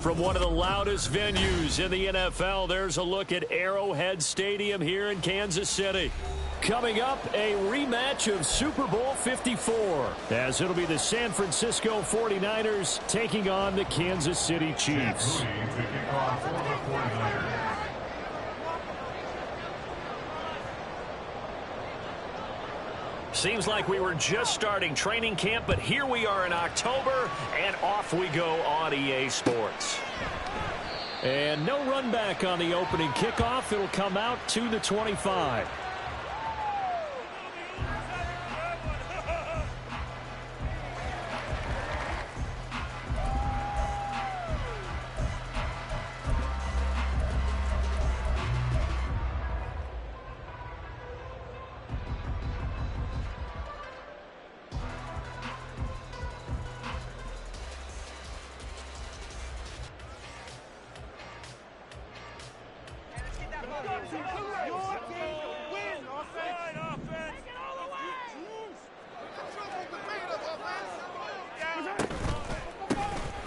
From one of the loudest venues in the NFL, there's a look at Arrowhead Stadium here in Kansas City. Coming up, a rematch of Super Bowl 54, as it'll be the San Francisco 49ers taking on the Kansas City Chiefs. Seems like we were just starting training camp, but here we are in October, and off we go on EA Sports. And no run back on the opening kickoff. It'll come out to the 25.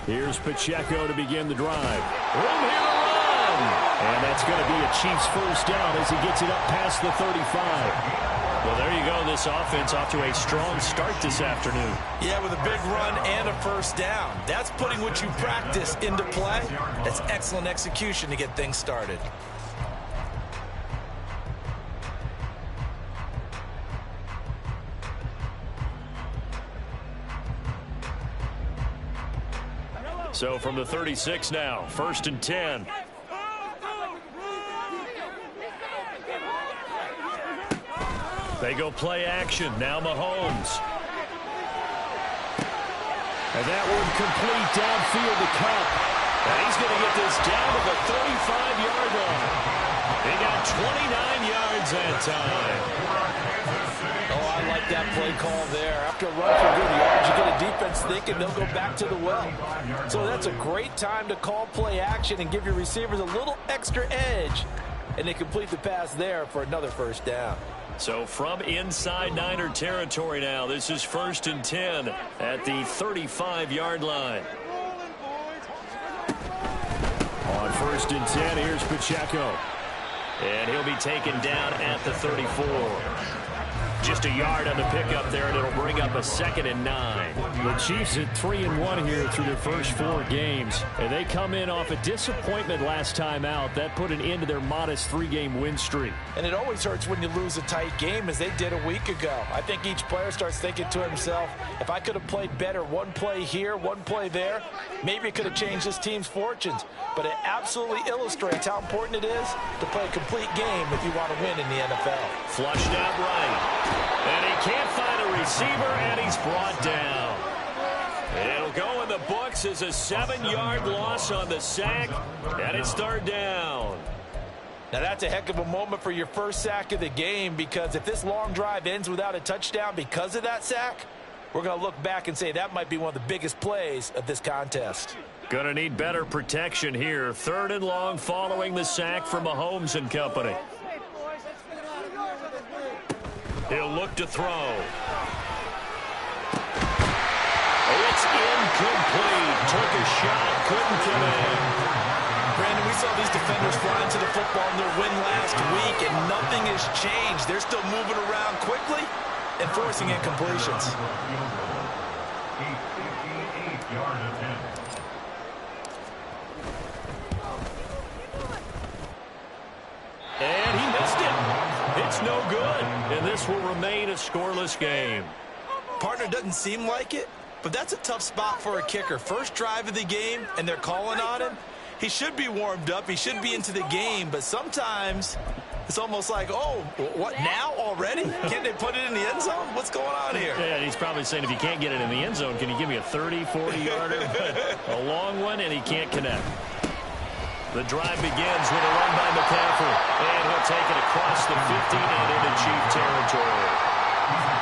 Here's Pacheco to begin the drive. Room here to run. And that's going to be a Chiefs first down as he gets it up past the 35. Well, there you go. This offense off to a strong start this afternoon. Yeah, with a big run and a first down. That's putting what you practice into play. That's excellent execution to get things started. So from the 36 now, 1st and 10. They go play action. Now Mahomes. And that one complete downfield to Cup. And he's going to get this down to the 35-yard line. He got 29 yards that time. Oh, I like that play call there. After a run for good yards, you get a defense thinking they'll go back to the well. So that's a great time to call play action and give your receivers a little extra edge. And they complete the pass there for another first down. So from inside Niner territory now, this is 1st and 10 at the 35-yard line. On 1st and 10, here's Pacheco. And he'll be taken down at the 34. Just a yard on the pickup there, and it'll bring up a 2nd and 9. The Chiefs at 3-1 here through their first 4 games. And they come in off a disappointment last time out. That put an end to their modest 3-game win streak. And it always hurts when you lose a tight game, as they did a week ago. I think each player starts thinking to himself, if I could have played better one play here, one play there, maybe it could have changed this team's fortunes. But it absolutely illustrates how important it is to play a complete game if you want to win in the NFL. Flushed out right. And he can't find a receiver, and he's brought down. It'll go in the books as a 7-yard loss on the sack, and it's 3rd down. Now that's a heck of a moment for your first sack of the game, because if this long drive ends without a touchdown because of that sack, we're going to look back and say that might be one of the biggest plays of this contest. Going to need better protection here. 3rd and long following the sack from Mahomes and company. He'll look to throw. It's incomplete. Took a shot, couldn't get in. Brandon, we saw these defenders flying to the football in their win last week, and nothing has changed. They're still moving around quickly and forcing incompletions. And he missed it. It's no good, and this will remain a scoreless game. Partner, doesn't seem like it, but that's a tough spot for a kicker. First drive of the game, and they're calling on him. He should be warmed up. He should be into the game, but sometimes it's almost like, oh, what, now already? Can't they put it in the end zone? What's going on here? Yeah, he's probably saying, if you can't get it in the end zone, can you give me a 30, 40-yarder? A long one, and he can't connect. The drive begins with a run by McCaffrey, and he'll take it across the 50 and into Chief territory.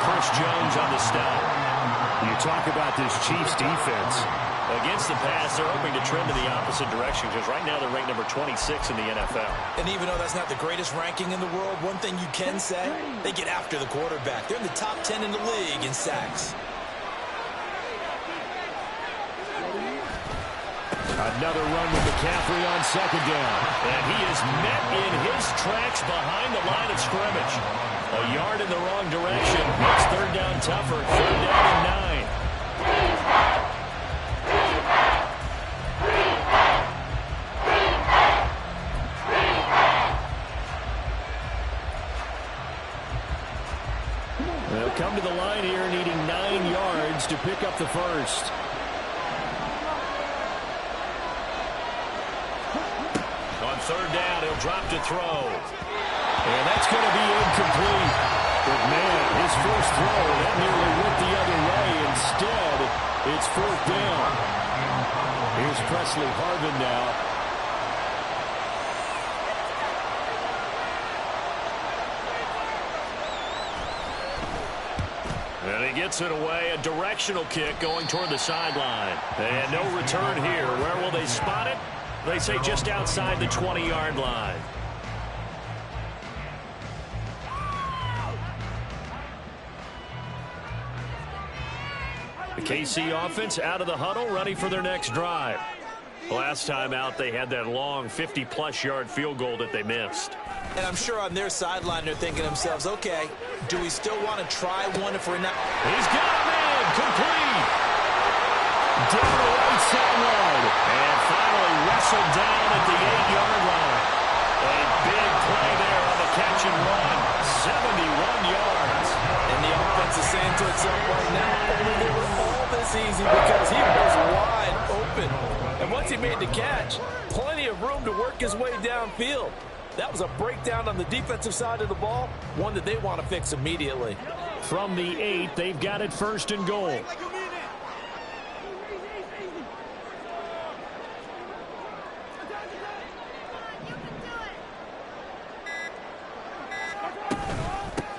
Chris Jones on the stop. You talk about this Chiefs defense. Against the pass, they're hoping to trend in the opposite direction, because right now they're ranked number 26 in the NFL. And even though that's not the greatest ranking in the world, one thing you can say, they get after the quarterback. They're in the top 10 in the league in sacks. Another run with McCaffrey on second down. And he is met in his tracks behind the line of scrimmage. A yard in the wrong direction. Makes third down tougher. Third down and 9. They'll come to the line here needing 9 yards to pick up the first. On third down, he'll drop to throw. And that's going to be incomplete. But, man, his first throw, that nearly went the other way. Instead, it's fourth down. Here's Presley Harvin now. And he gets it away. A directional kick going toward the sideline. And no return here. Where will they spot it? They say just outside the 20-yard line. The KC offense out of the huddle, ready for their next drive. Last time out, they had that long 50-plus yard field goal that they missed. And I'm sure on their sideline they're thinking to themselves, okay, do we still want to try one if we're not? He's got a man, complete. Down the right sideline. And finally wrestled down at the 8-yard line. A big play there on the catch and run. 71 yards. And the offense is saying to itself right now, only they were all this easy because he was wide open. And once he made the catch, plenty of room to work his way downfield. That was a breakdown on the defensive side of the ball, one that they want to fix immediately. From the 8, they've got it first and goal.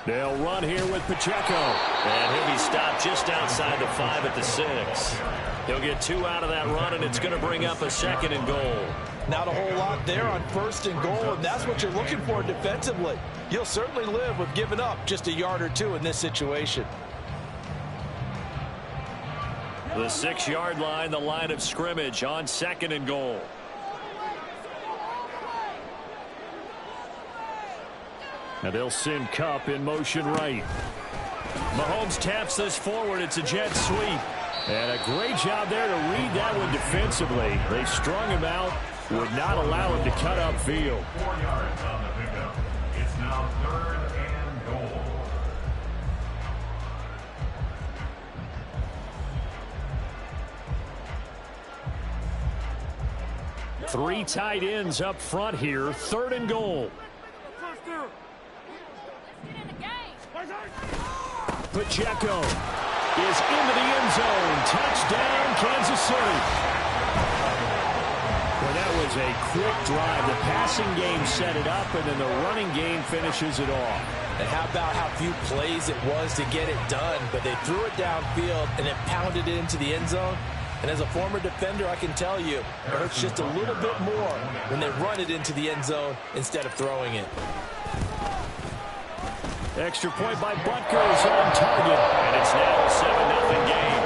They'll run here with Pacheco. And he'll be stopped just outside the 5 at the 6. He'll get 2 out of that run, and it's going to bring up a second and goal. Not a whole lot there on first and goal, and that's what you're looking for defensively. You'll certainly live with giving up just a yard or 2 in this situation. The 6-yard line, the line of scrimmage on second and goal. Now they'll send Kupp in motion right. Mahomes taps this forward. It's a jet sweep. And a great job there to read that one defensively. They strung him out, would not allow him to cut upfield. 4 yards on the pickup. It's now third and goal. 3 tight ends up front here. Third and goal. Pacheco is into the end zone. Touchdown, Kansas City. Well, that was a quick drive. The passing game set it up, and then the running game finishes it off. And how about how few plays it was to get it done, but they threw it downfield and then pounded it into the end zone. And as a former defender, I can tell you, it hurts just a little bit more when they run it into the end zone instead of throwing it. Extra point by Butker is on target. And it's now a 7-0 game.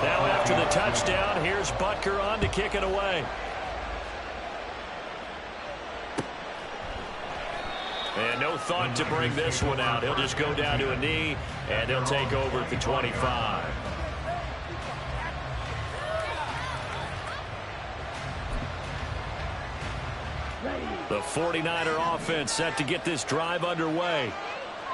Now after the touchdown, here's Butker on to kick it away. And no thought to bring this one out. He'll just go down to a knee, and he'll take over at the 25. The 49er offense set to get this drive underway.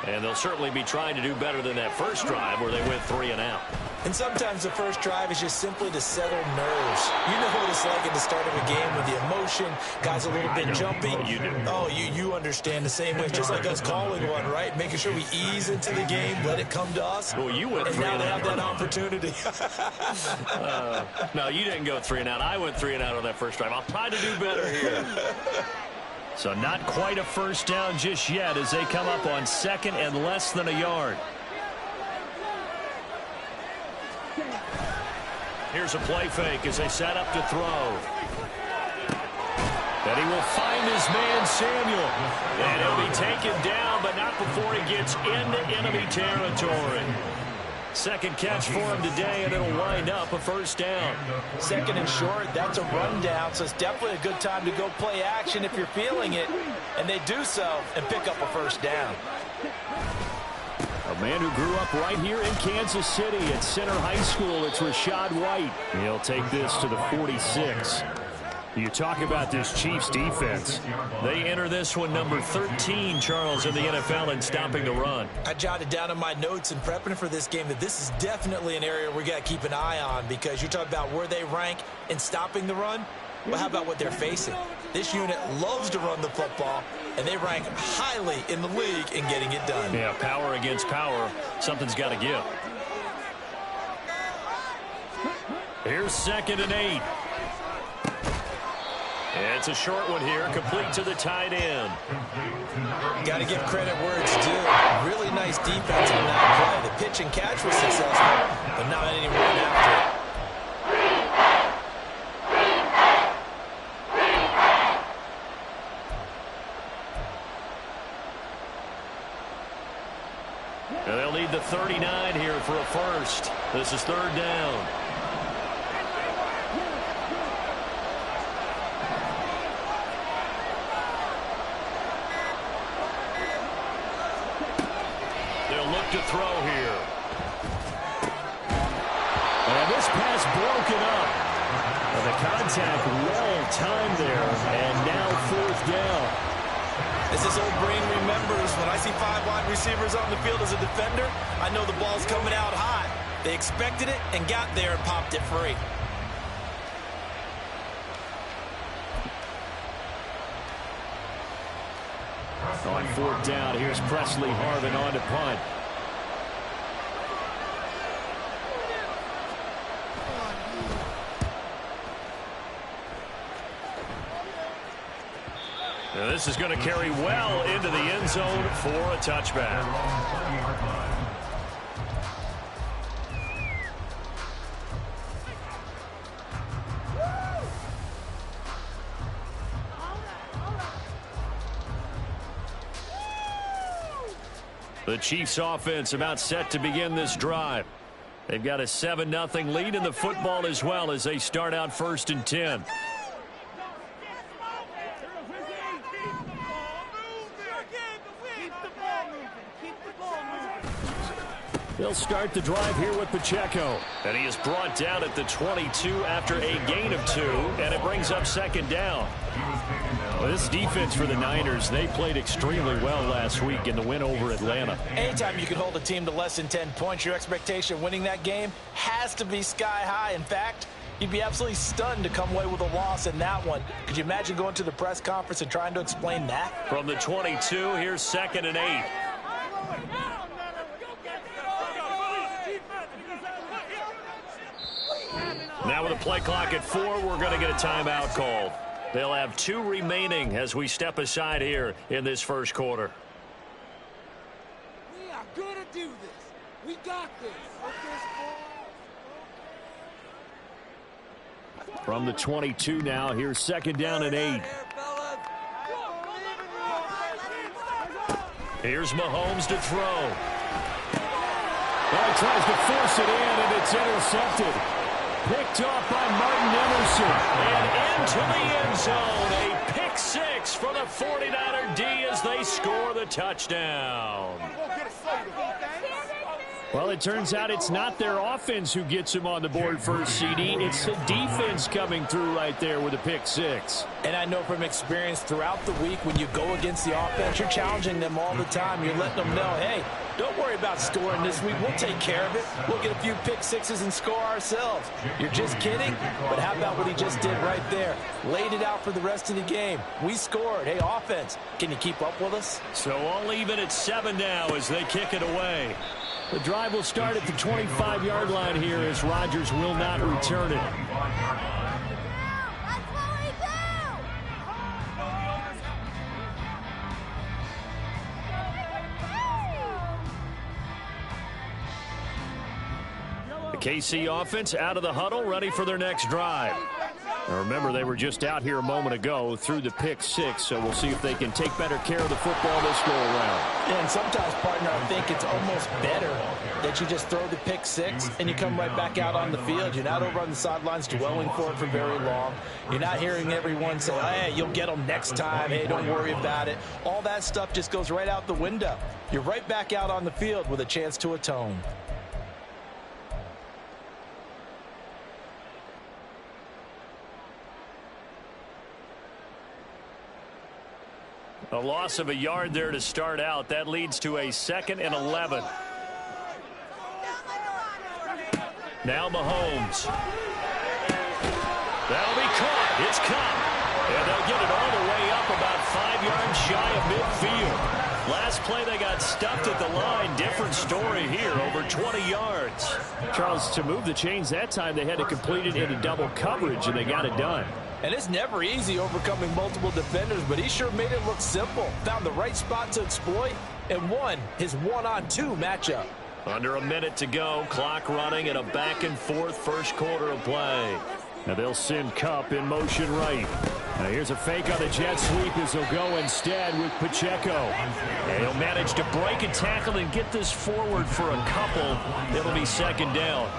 And they'll certainly be trying to do better than that first drive where they went 3 and out. And sometimes the first drive is just simply to settle nerves. You know what it's like at the start of a game with the emotion, guys a little bit jumpy. You do. Oh, you understand the same way, just like us calling one, right? Making sure we ease into the game, let it come to us. Well, you went 3 and and now out. they have that opportunity. No, you didn't go 3 and out. I went 3 and out on that first drive. I'll try to do better here. So not quite a first down just yet as they come up on second and less than a yard. Here's a play fake as they set up to throw. And he will find his man, Samuel. And he'll be taken down, but not before he gets into enemy territory. Second catch for him today, and it'll wind up a first down. Second and short, that's a rundown, so it's definitely a good time to go play action if you're feeling it. And they do so and pick up a first down. A man who grew up right here in Kansas City at Center High School. It's Rashad White. He'll take this to the 46. You talk about this Chiefs defense. They enter this one number 13, Charles, in the NFL in stopping the run. I jotted down in my notes and prepping for this game that this is definitely an area we got to keep an eye on, because you're talking about where they rank in stopping the run. Well, how about what they're facing? This unit loves to run the football, and they rank highly in the league in getting it done. Yeah, power against power. Something's got to give. Here's 2nd and 8. It's a short one here, complete to the tight end. Got to give credit where it's due. Really nice defense on that play. The pitch and catch was successful, but not any run after it. They'll need the 39 here for a first. This is 3rd down. To throw here. And this pass broken up. And the contact well timed there. And now 4th down. As this old brain remembers, when I see 5 wide receivers on the field as a defender, I know the ball's coming out hot. They expected it and got there and popped it free. On 4th down, here's Presley Harvin on to punt. Now this is going to carry well into the end zone for a touchback. The Chiefs offense about set to begin this drive. They've got a 7-0 lead in the football as well as they start out 1st and 10. They'll start the drive here with Pacheco. And he is brought down at the 22 after a gain of 2, and it brings up 2nd down. Well, this defense for the Niners, they played extremely well last week in the win over Atlanta. Anytime you can hold a team to less than 10 points, your expectation of winning that game has to be sky high. In fact, you'd be absolutely stunned to come away with a loss in that one. Could you imagine going to the press conference and trying to explain that? From the 22, here's 2nd and 8. Now with a play clock at 4, we're going to get a timeout called. They'll have 2 remaining as we step aside here in this first quarter. We are going to do this. We got this. From the 22 now, here's 2nd down and 8. Here's Mahomes to throw. Well, he tries to force it in, and it's intercepted. Picked off by Martin Emerson. And into the end zone. A pick 6 for the 49er D as they score the touchdown. Well, it turns out it's not their offense who gets him on the board first, CD. It's the defense coming through right there with a pick 6. And I know from experience throughout the week, when you go against the offense, you're challenging them all the time. You're letting them know, hey, don't worry about scoring this week. We'll take care of it. We'll get a few pick 6s and score ourselves. You're just kidding? But how about what he just did right there? Laid it out for the rest of the game. We scored. Hey, offense, can you keep up with us? So all even at 7 now as they kick it away. The drive will start at the 25-yard line here as Rodgers will not return it. The KC offense out of the huddle, ready for their next drive. Now remember, they were just out here a moment ago through the pick six, so we'll see if they can take better care of the football this go around. Yeah, and sometimes, partner, I think it's almost better that you just throw the pick six and you come right back out on the field. You're not over on the sidelines dwelling for it for very long. You're not hearing everyone say, hey, you'll get them next time. Hey, don't worry about it. All that stuff just goes right out the window. You're right back out on the field with a chance to atone. A loss of a yard there to start out. That leads to a 2nd and 11. Now Mahomes. That'll be caught. It's caught. And they'll get it all the way up about 5 yards shy of midfield. Last play they got stuffed at the line. Different story here, over 20 yards. Charles, to move the chains that time, they had to complete it into double coverage, and they got it done. And it's never easy overcoming multiple defenders, but he sure made it look simple. Found the right spot to exploit and won his one-on-two matchup. Under a minute to go, clock running, and a back-and-forth first quarter of play. Now they'll send Kupp in motion right. Now here's a fake on the jet sweep as they'll go instead with Pacheco. And he'll manage to break a tackle and get this forward for a couple. It'll be 2nd down.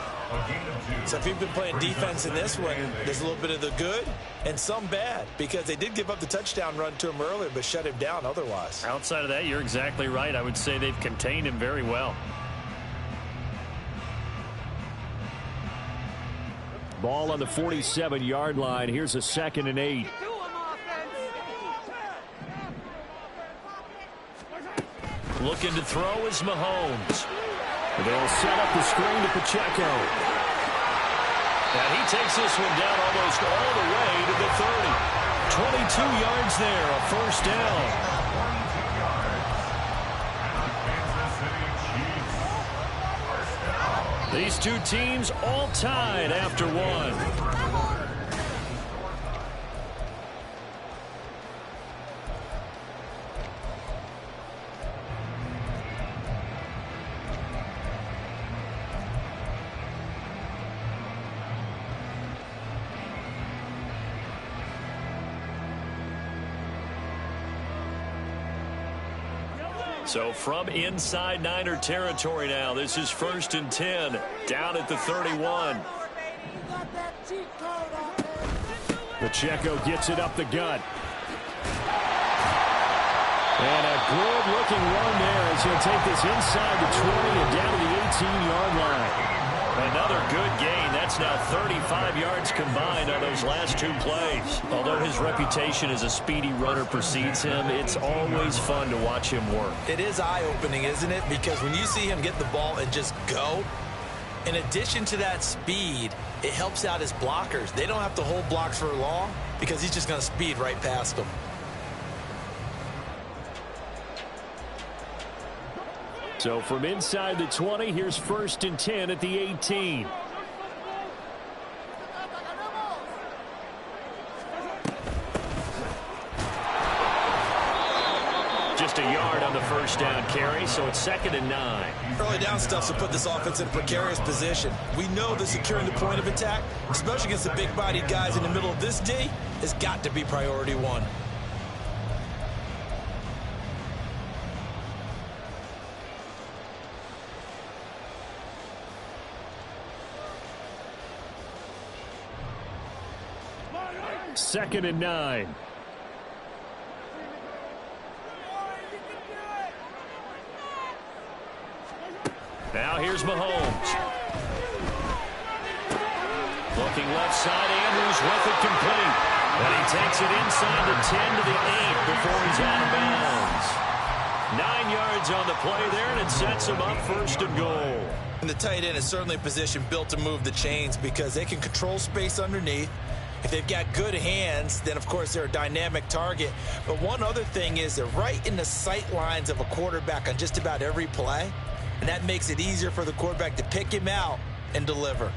So if you've been playing defense in this one, there's a little bit of the good and some bad, because they did give up the touchdown run to him earlier but shut him down otherwise. Outside of that, you're exactly right. I would say they've contained him very well. Ball on the 47-yard line. Here's a 2nd and 8. Looking to throw is Mahomes. They'll set up the screen to Pacheco. And he takes this one down almost all the way to the 30. 22 yards there, a 1st down. These two teams all tied after one. So from inside Niner territory now, this is 1st and 10, down at the 31. Pacheco gets it up the gut. And a good-looking run there as he'll take this inside the 20 and down to the 18-yard line. Another good gain. That's now 35 yards combined on those last 2 plays. Although his reputation as a speedy runner precedes him, it's always fun to watch him work. It is eye-opening, isn't it? Because when you see him get the ball and just go, in addition to that speed, it helps out his blockers. They don't have to hold blocks for long because he's just going to speed right past them. So from inside the 20, here's 1st and 10 at the 18. Just a yard on the 1st down carry, so it's 2nd and 9. Early down stuff to put this offense in a precarious position. We know that securing the point of attack, especially against the big-bodied guys in the middle of this D, has got to be priority one. Second and 9. Now here's Mahomes. Looking left side, Andrews with it complete. And he takes it inside the 10 to the 8 before he's out of bounds. 9 yards on the play there, and it sets him up 1st and goal. And the tight end is certainly a position built to move the chains because they can control space underneath. If they've got good hands, then, of course, they're a dynamic target. But one other thing is they're right in the sight lines of a quarterback on just about every play, and that makes it easier for the quarterback to pick him out and deliver.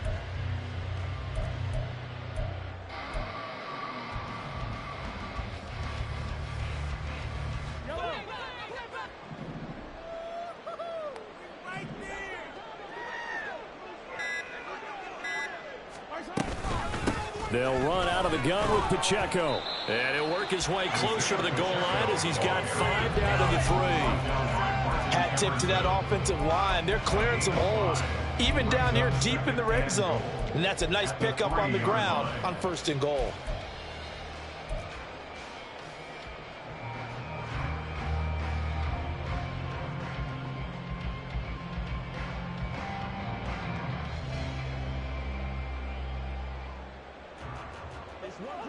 They'll run out of the gun with Pacheco. And he'll work his way closer to the goal line as he's got 5 down to the 3. Hat tip to that offensive line. They're clearing some holes, even down here deep in the red zone. And that's a nice pickup on the ground on 1st and goal.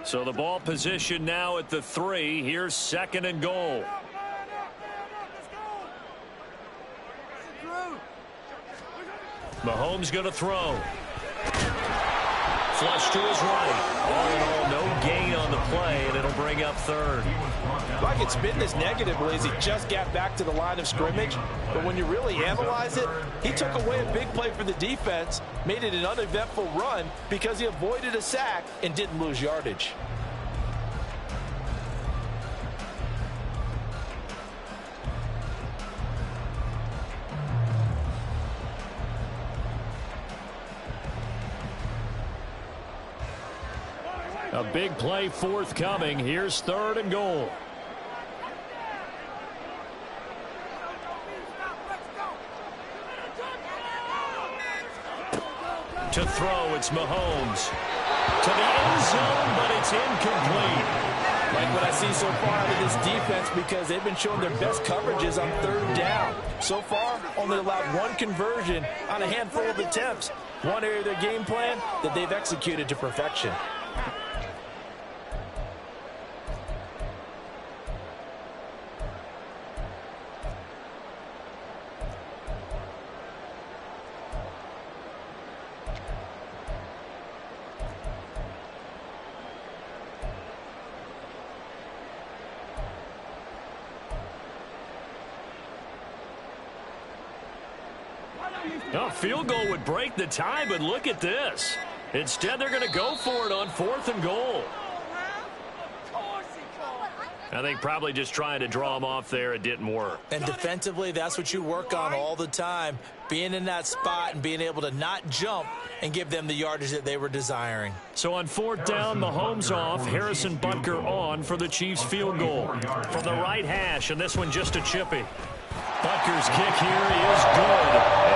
So the ball position now at the 3. Here's 2nd and goal. Mahomes going to throw. Flush to his right. All in all, no gain on the play, and it'll bring up 3rd. I could spin this negatively as he just got back to the line of scrimmage. But when you really analyze it, he took away a big play for the defense, made it an uneventful run because he avoided a sack and didn't lose yardage. A big play forthcoming. Here's 3rd and goal. To throw, it's Mahomes. To the end zone, but it's incomplete. Like what I see so far out of this defense, because they've been showing their best coverages on 3rd down. So far, only allowed 1 conversion on a handful of attempts. One area of their game plan that they've executed to perfection. A field goal would break the tie, but look at this. Instead, they're going to go for it on 4th and goal. I think probably just trying to draw him off there. It didn't work. And defensively, that's what you work on all the time. Being in that spot and being able to not jump and give them the yardage that they were desiring. So on 4th down, Mahomes off, Harrison Butker on for the Chiefs field goal. From the right hash, and this one just a chippy. Butker's kick here is good.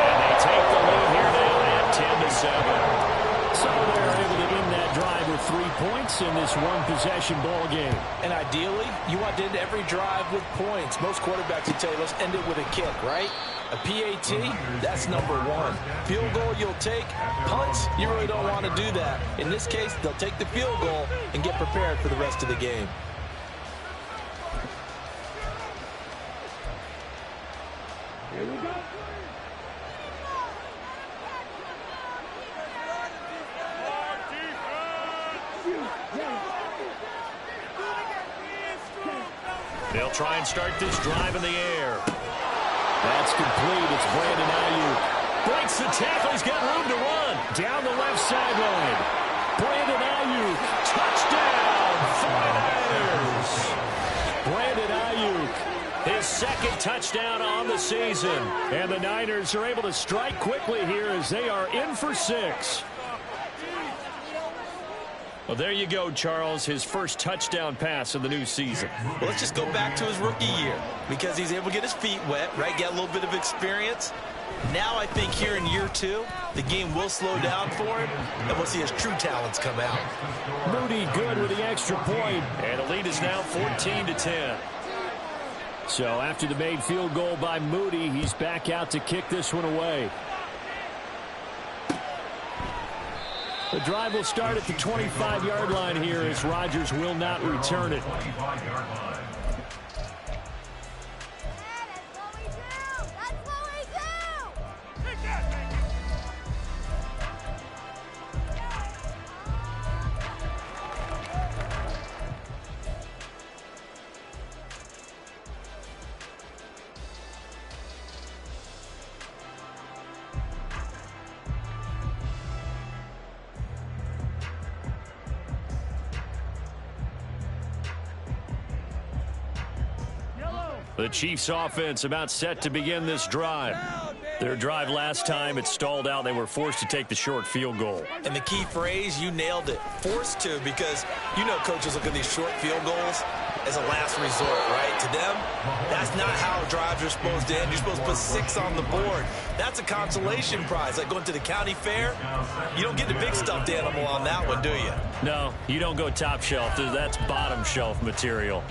And they take the lead here now at 10-7. So they're able to end that drive with 3 points in this one-possession ball game. And ideally, you want to end every drive with points. Most quarterbacks would tell you, let's end it with a kick, right? A PAT, that's number 1. Field goal you'll take. Punts, you really don't want to do that. In this case, they'll take the field goal and get prepared for the rest of the game. Here we go. They'll try and start this drive in the air. That's complete. It's Brandon Ayuk. Breaks the tackle. He's got room to run. Down the left sideline. Brandon Ayuk. Touchdown. Fires. Brandon Ayuk. His 2nd touchdown on the season. And the Niners are able to strike quickly here as they are in for 6. Well, there you go, Charles. His first touchdown pass of the new season. Well, let's just go back to his rookie year because he's able to get his feet wet, right? Get a little bit of experience. Now I think here in year 2, the game will slow down for him, and we'll see his true talents come out. Moody good with the extra point. And the lead is now 14-10. So after the made field goal by Moody, he's back out to kick this one away. The drive will start at the 25-yard line here as Rodgers will not return it. 25-yard line. The Chiefs offense about set to begin this drive. Their drive last time, it stalled out. They were forced to take the short field goal. And the key phrase, you nailed it, forced to, because you know coaches look at these short field goals as a last resort, right? To them, that's not how drives are supposed to end. You're supposed to put 6 on the board. That's a consolation prize, like going to the county fair. You don't get the big stuffed animal on that one, do you? No, you don't go top shelf. That's bottom shelf material.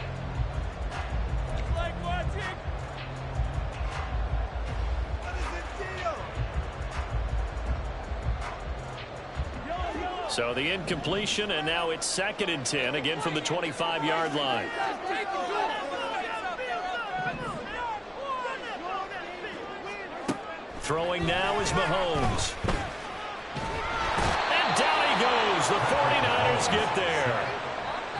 So the incompletion, and now it's 2nd and 10, again from the 25-yard line. Throwing now is Mahomes. And down he goes. The 49ers get there.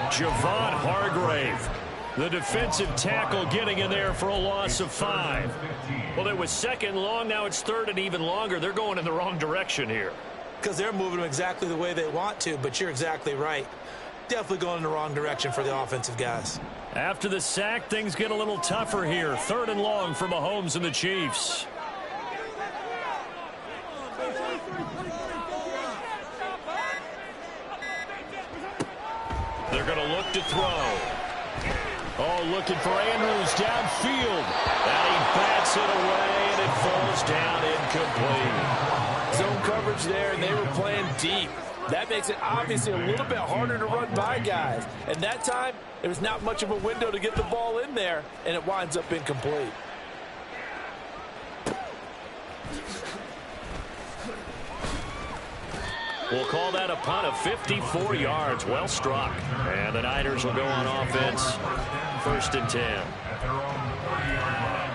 Javon Hargrave, the defensive tackle, getting in there for a loss of 5. Well, it was 2nd long. Now it's 3rd and even longer. They're going in the wrong direction here. Because they're moving them exactly the way they want to, but you're exactly right. Definitely going in the wrong direction for the offensive guys. After the sack, things get a little tougher here. 3rd and long for Mahomes and the Chiefs. They're going to look to throw. Oh, looking for Andrews downfield. And he bats it away, and it falls down incomplete. Zone coverage there, and they were playing deep. That makes it obviously a little bit harder to run by guys. And that time, there was not much of a window to get the ball in there, and it winds up incomplete. We'll call that a punt of 54 yards. Well struck. And the Niners will go on offense. 1st and 10. At their own 40-yard line.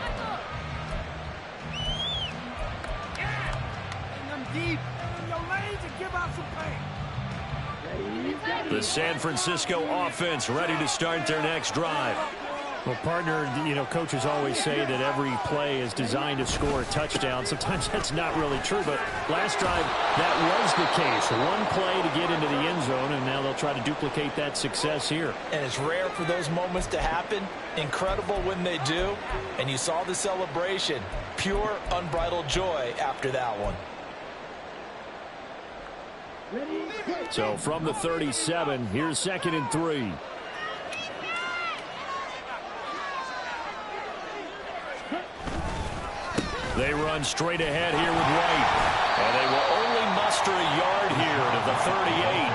Deep in your lanes and give out some pain. The San Francisco offense ready to start their next drive. Well, partner, you know, coaches always say that every play is designed to score a touchdown. Sometimes that's not really true, but last drive, that was the case. One play to get into the end zone, and now they'll try to duplicate that success here. And it's rare for those moments to happen. Incredible when they do. And you saw the celebration. Pure, unbridled joy after that one. So from the 37, here's 2nd and 3. They run straight ahead here with White. And they will only muster a yard here to the 38.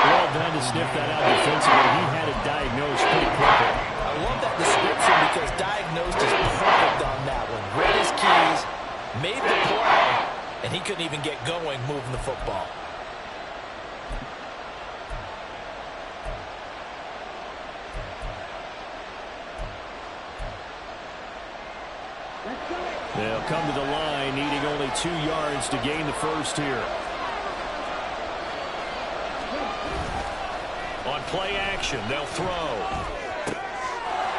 Well done to sniff that out defensively. He had it diagnosed pretty quickly. I love that description because diagnosed is perfect on that one. Read his keys, made the play, and he couldn't even get going moving the football. They'll come to the line, needing only 2 yards to gain the first here. On play action, they'll throw.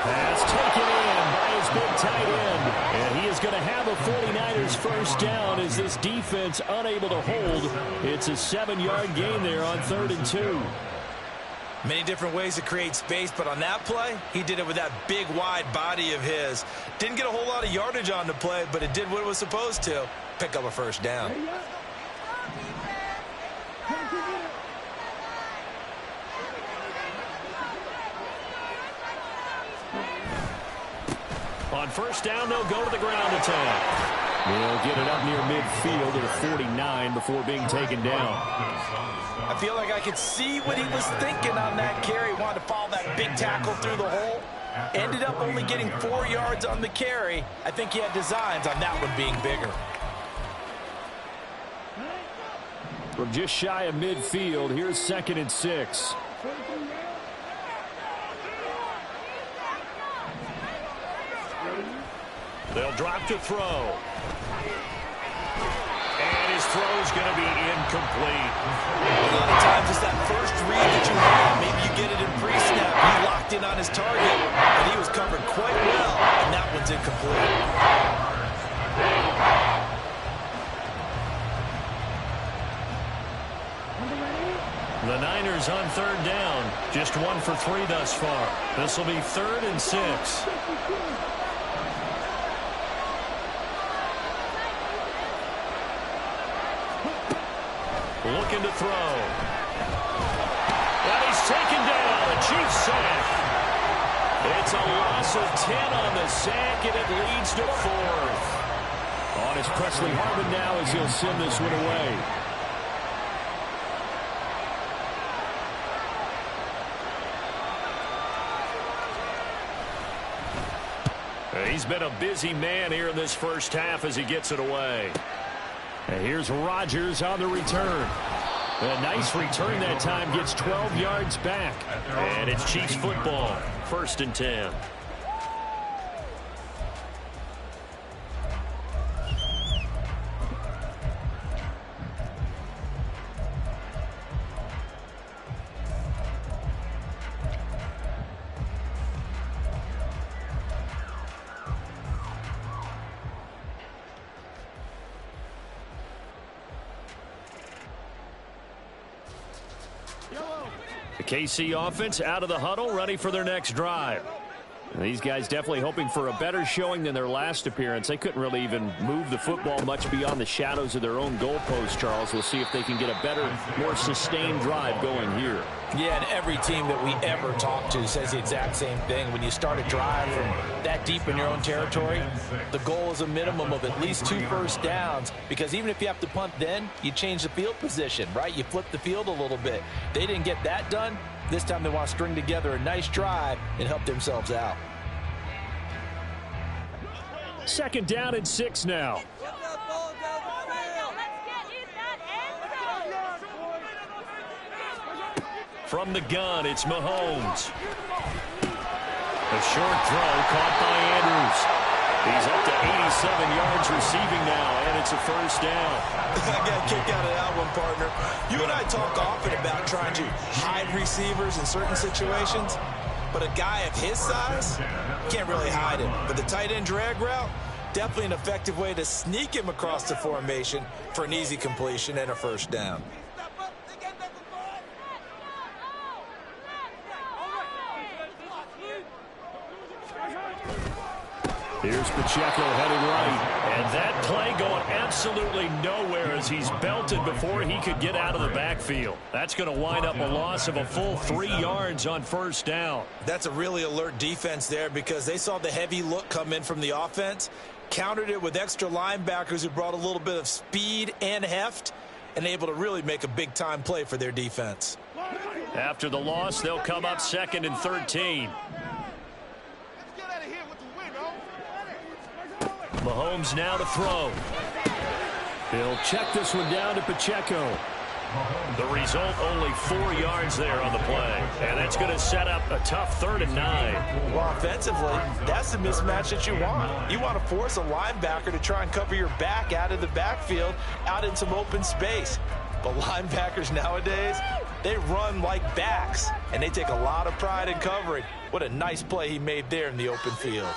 Pass taken in by his big tight end. And he is going to have a 49ers first down as this defense unable to hold. It's a 7-yard gain there on 3rd and 2. Many different ways to create space, but on that play, he did it with that big, wide body of his. Didn't get a whole lot of yardage on the play, but it did what it was supposed to. Pick up a first down. On first down, they'll go to the ground attack. They'll get it up near midfield at a 49 before being taken down. I feel like I could see what he was thinking on that carry. He wanted to follow that big tackle through the hole. Ended up only getting 4 yards on the carry. I think he had designs on that one being bigger. From just shy of midfield, here's 2nd and 6. They'll drop to throw. And his throw's going to be incomplete. A lot of times it's that first read that you have. Maybe you get it in pre-snap. He locked in on his target, but he was covered quite well, and that one's incomplete. The Niners on 3rd down. Just 1 for 3 thus far. This will be 3rd and 6. Looking to throw. And he's taken down. A Chiefs sack. It's a loss of 10 on the sack, and it leads to 4th. On is Presley Harvin now as he'll send this one away. He's been a busy man here in this first half as he gets it away. And here's Rodgers on the return. A nice return that time, gets 12 yards back. And it's Chiefs football, 1st and 10. The KC offense out of the huddle, ready for their next drive. And these guys definitely hoping for a better showing than their last appearance. They couldn't really even move the football much beyond the shadows of their own goalpost, Charles. We'll see if they can get a better, more sustained drive going here. Yeah, and every team that we ever talk to says the exact same thing. When you start a drive from that deep in your own territory, the goal is a minimum of at least 2 first downs, because even if you have to punt then, you change the field position, right? You flip the field a little bit. They didn't get that done. This time they want to string together a nice drive and help themselves out. 2nd down and 6 now. From the gun, it's Mahomes. A short throw caught by Andrews. He's up to 87 yards receiving now, and it's a 1st down. I got a kick out of that one, partner. You and I talk often about trying to hide receivers in certain situations, but a guy of his size can't really hide him. But the tight end drag route, definitely an effective way to sneak him across the formation for an easy completion and a 1st down. Here's Pacheco heading right. And that play going absolutely nowhere as he's belted before he could get out of the backfield. That's going to wind up a loss of a full 3 yards on 1st down. That's a really alert defense there, because they saw the heavy look come in from the offense, countered it with extra linebackers who brought a little bit of speed and heft, and able to really make a big-time play for their defense. After the loss, they'll come up 2nd and 13. Mahomes now to throw. He'll check this one down to Pacheco. The result, only 4 yards there on the play. And that's going to set up a tough 3rd and 9. Well, offensively, that's the mismatch that you want. You want to force a linebacker to try and cover your back out of the backfield, out in some open space. But linebackers nowadays, they run like backs, and they take a lot of pride in covering. What a nice play he made there in the open field.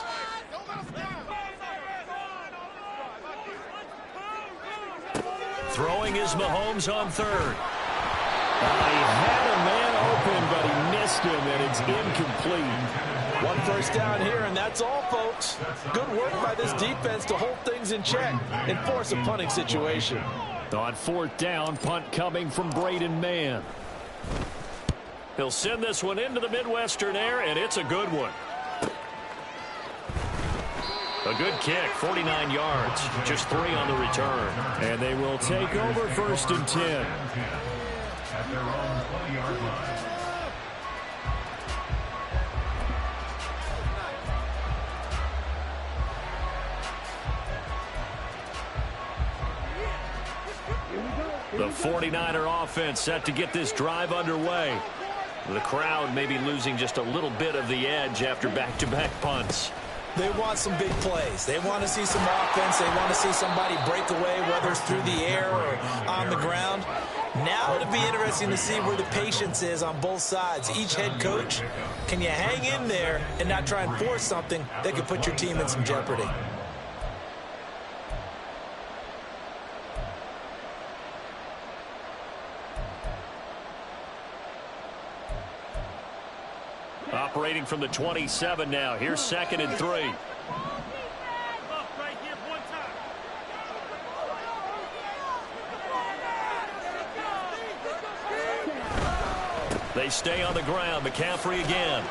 Throwing is Mahomes on 3rd. He had a man open, but he missed him, and it's incomplete. 1 first down here, and that's all, folks. Good work by this defense to hold things in check and force a punting situation. On 4th down, punt coming from Braden Mann. He'll send this one into the Midwestern air, and it's a good one. A good kick, 49 yards, just 3 on the return. And they will take over 1st and 10. At their own 20-yard line. The 49er offense set to get this drive underway. The crowd maybe losing just a little bit of the edge after back-to-back punts. They want some big plays. They want to see some offense. They want to see somebody break away, whether it's through the air or on the ground. Now it'll be interesting to see where the patience is on both sides. Each head coach, can you hang in there and not try and force something that could put your team in some jeopardy? Operating from the 27 now. Here's 2nd and 3. They stay on the ground. McCaffrey again.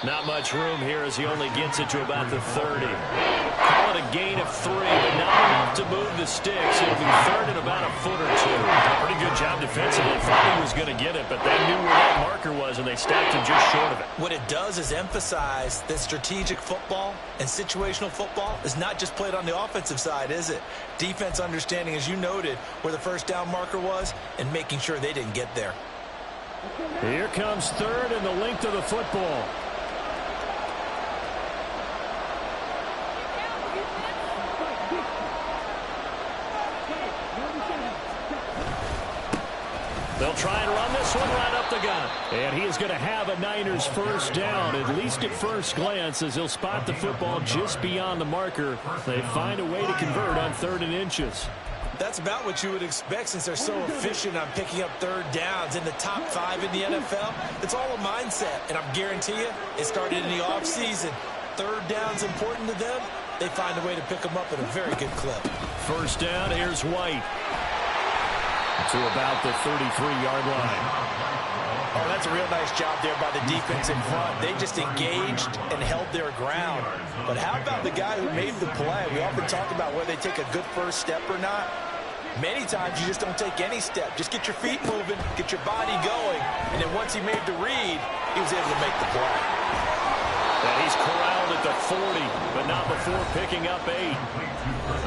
Not much room here as he only gets it to about the 30. Call it a gain of 3, but not enough to move the sticks. It'll be third and about a foot or two. Pretty good job defensively. Thought he was going to get it, but they knew where that marker was, and they stopped him just short of it. What it does is emphasize that strategic football and situational football is not just played on the offensive side, is it? Defense understanding, as you noted, where the first down marker was and making sure they didn't get there. Here comes third and the length of the football. They'll try and run this one right up the gut. And he is going to have a Niners first down, at least at first glance, as he'll spot the football just beyond the marker. They find a way to convert on 3rd and inches. That's about what you would expect since they're so efficient on picking up third downs in the top 5 in the NFL. It's all a mindset, and I guarantee you it started in the offseason. Third down's important to them. They find a way to pick them up at a very good clip. First down, here's White. To about the 33-yard line. Oh, that's a real nice job there by the defense in front. They just engaged and held their ground. But how about the guy who made the play? We often talk about whether they take a good first step or not. Many times you just don't take any step. Just get your feet moving, get your body going, and then once he made the read, he was able to make the play. And he's corralled at the 40, but not before picking up 8.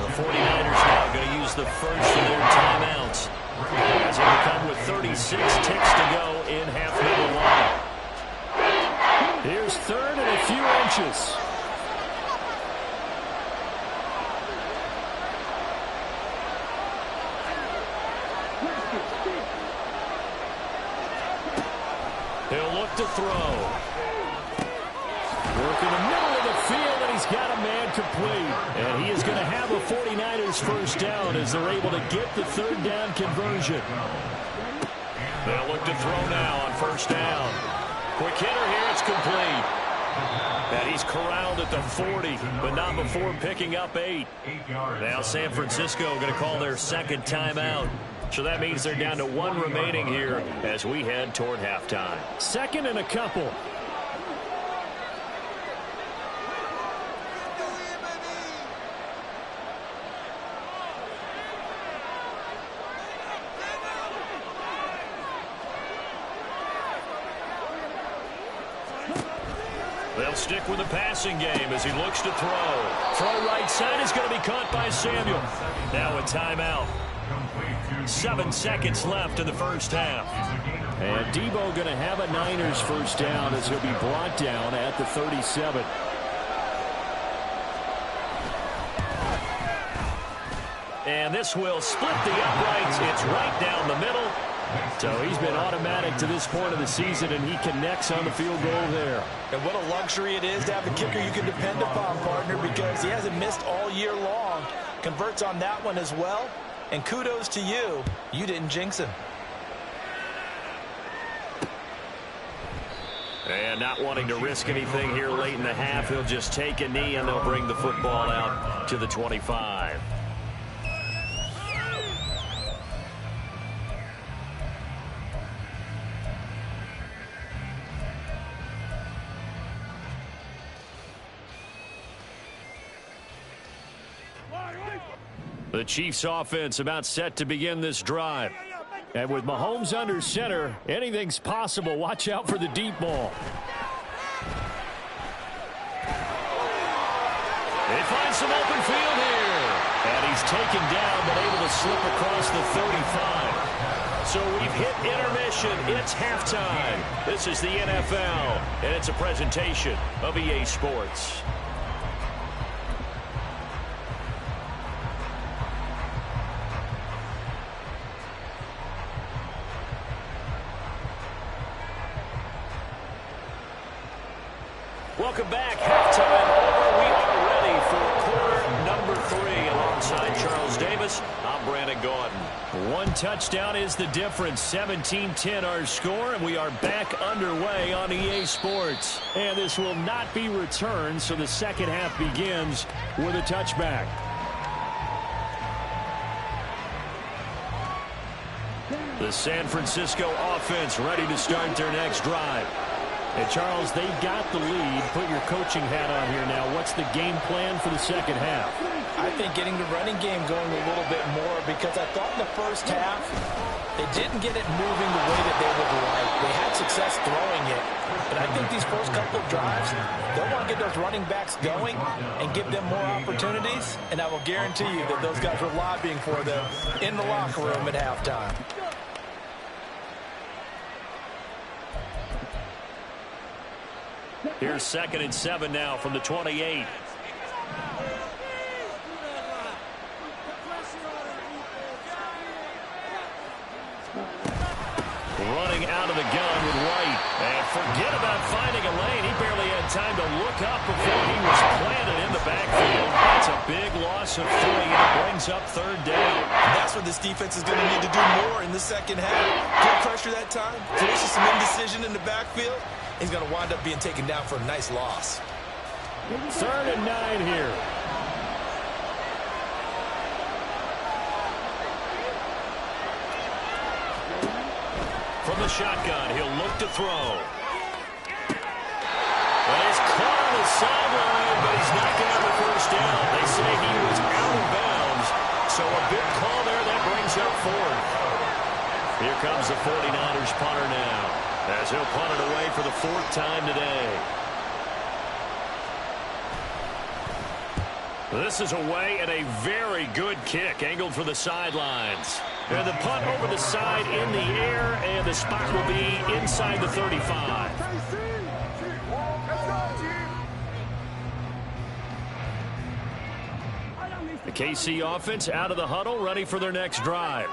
The 49ers now going to use the first of their timeouts, as they come with 36 ticks to go in half number 1. Here's third and a few inches. He'll look to throw. Work in the middle of the field, and he's got a man complete. And he is going to have a 49ers first down as they're able to get the third down conversion. They'll look to throw now on first down. Quick hitter here, it's complete. And he's corralled at the 40, but not before picking up 8. Now San Francisco going to call their second timeout. So that means they're down to 1 remaining here as we head toward halftime. Second and a couple. They'll stick with the passing game as he looks to throw. Throw right side is going to be caught by Samuel. Now a timeout. 7 seconds left in the first half. And Debo going to have a Niners first down as he'll be brought down at the 37. And this will split the uprights. It's right down the middle. So he's been automatic to this point of the season, and he connects on the field goal there. And what a luxury it is to have a kicker you can depend upon, partner, because he hasn't missed all year long. Converts on that one as well. And kudos to you. You didn't jinx him. And not wanting to risk anything here late in the half, he'll just take a knee, and they'll bring the football out to the 25. The Chiefs offense about set to begin this drive. And with Mahomes under center, anything's possible. Watch out for the deep ball. They find some open field here. And he's taken down, but able to slip across the 35. So we've hit intermission. It's halftime. This is the NFL, and it's a presentation of EA Sports. Welcome back. Halftime over. We are ready for quarter number 3. Alongside Charles Davis, I'm Brandon Gaudin. 1 touchdown is the difference. 17-10 our score, and we are back underway on EA Sports. And this will not be returned, so the second half begins with a touchback. The San Francisco offense ready to start their next drive. And Charles, they've got the lead. Put your coaching hat on here now. What's the game plan for the second half? I think getting the running game going a little bit more, because I thought in the first half they didn't get it moving the way that they would like. They had success throwing it, but I think these first couple of drives, they'll want to get those running backs going and give them more opportunities, and I will guarantee you that those guys were lobbying for them in the locker room at halftime. Here's 2nd and 7 now from the 28. Running out of the gun with White. And forget about finding a lane. He barely had time to look up before he was planted in the backfield. That's a big loss of 3, and it brings up 3rd down. That's what this defense is going to need to do more in the second half. Get pressure that time, forces some indecision in the backfield. He's going to wind up being taken down for a nice loss. 3rd and 9 here. From the shotgun, he'll look to throw. Well, he's caught on the sideline, but he's not going to have the first down. They say he was out of bounds, so a big call there. That brings up 4th. Here comes the 49ers punter now, as he'll punt it away for the 4th time today. This is away, and a very good kick angled for the sidelines. And the punt over the side in the air, and the spot will be inside the 35. The KC offense out of the huddle, ready for their next drive.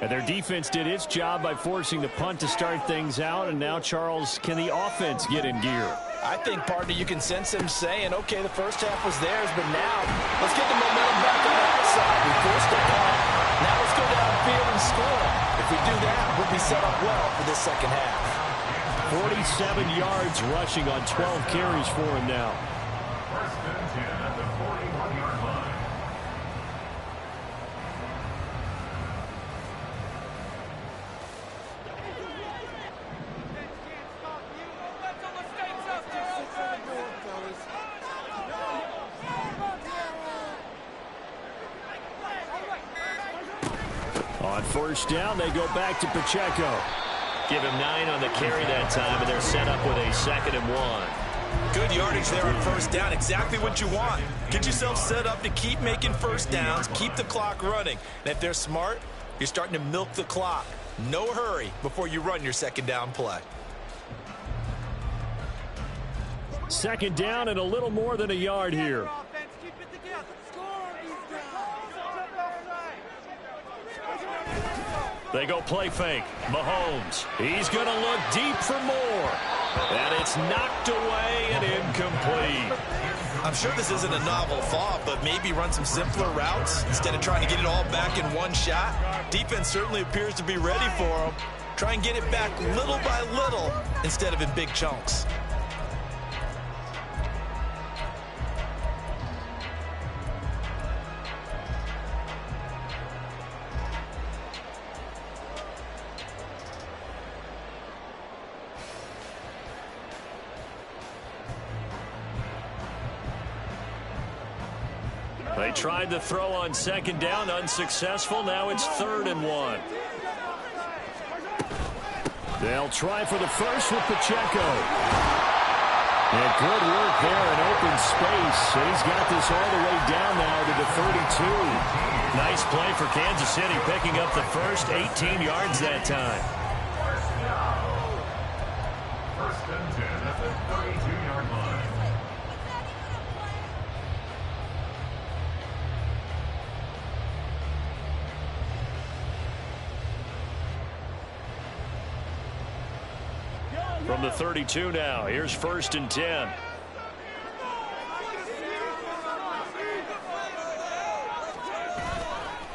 And their defense did its job by forcing the punt to start things out, and now, Charles, can the offense get in gear? I think, partner, you can sense them saying, okay, the first half was theirs, but now let's get the momentum back on our side. We forced the punt. Now let's go downfield and score. If we do that, we'll be set up well for this second half. 47 yards rushing on 12 carries for him now. 1st and 10 at the 41-yard line. On 1st down, they go back to Pacheco. Give him 9 on the carry that time, and they're set up with a 2nd and 1. Good yardage there on 1st down. Exactly what you want. Get yourself set up to keep making 1st downs, keep the clock running. And if they're smart, you're starting to milk the clock. No hurry before you run your 2nd down play. 2nd down and a little more than a yard here. They go play fake. Mahomes. He's going to look deep for more. And it's knocked away and incomplete. I'm sure this isn't a novel thought, but maybe run some simpler routes instead of trying to get it all back in one shot. Defense certainly appears to be ready for him. Try and get it back little by little instead of in big chunks. They tried to throw on 2nd down, unsuccessful. Now it's 3rd and 1. They'll try for the first with Pacheco. And good work there in open space. And he's got this all the way down now to the 32. Nice play for Kansas City, picking up the first 18 yards that time. 1st and 10 at the 32-yard line. From the 32 now, here's 1st and 10.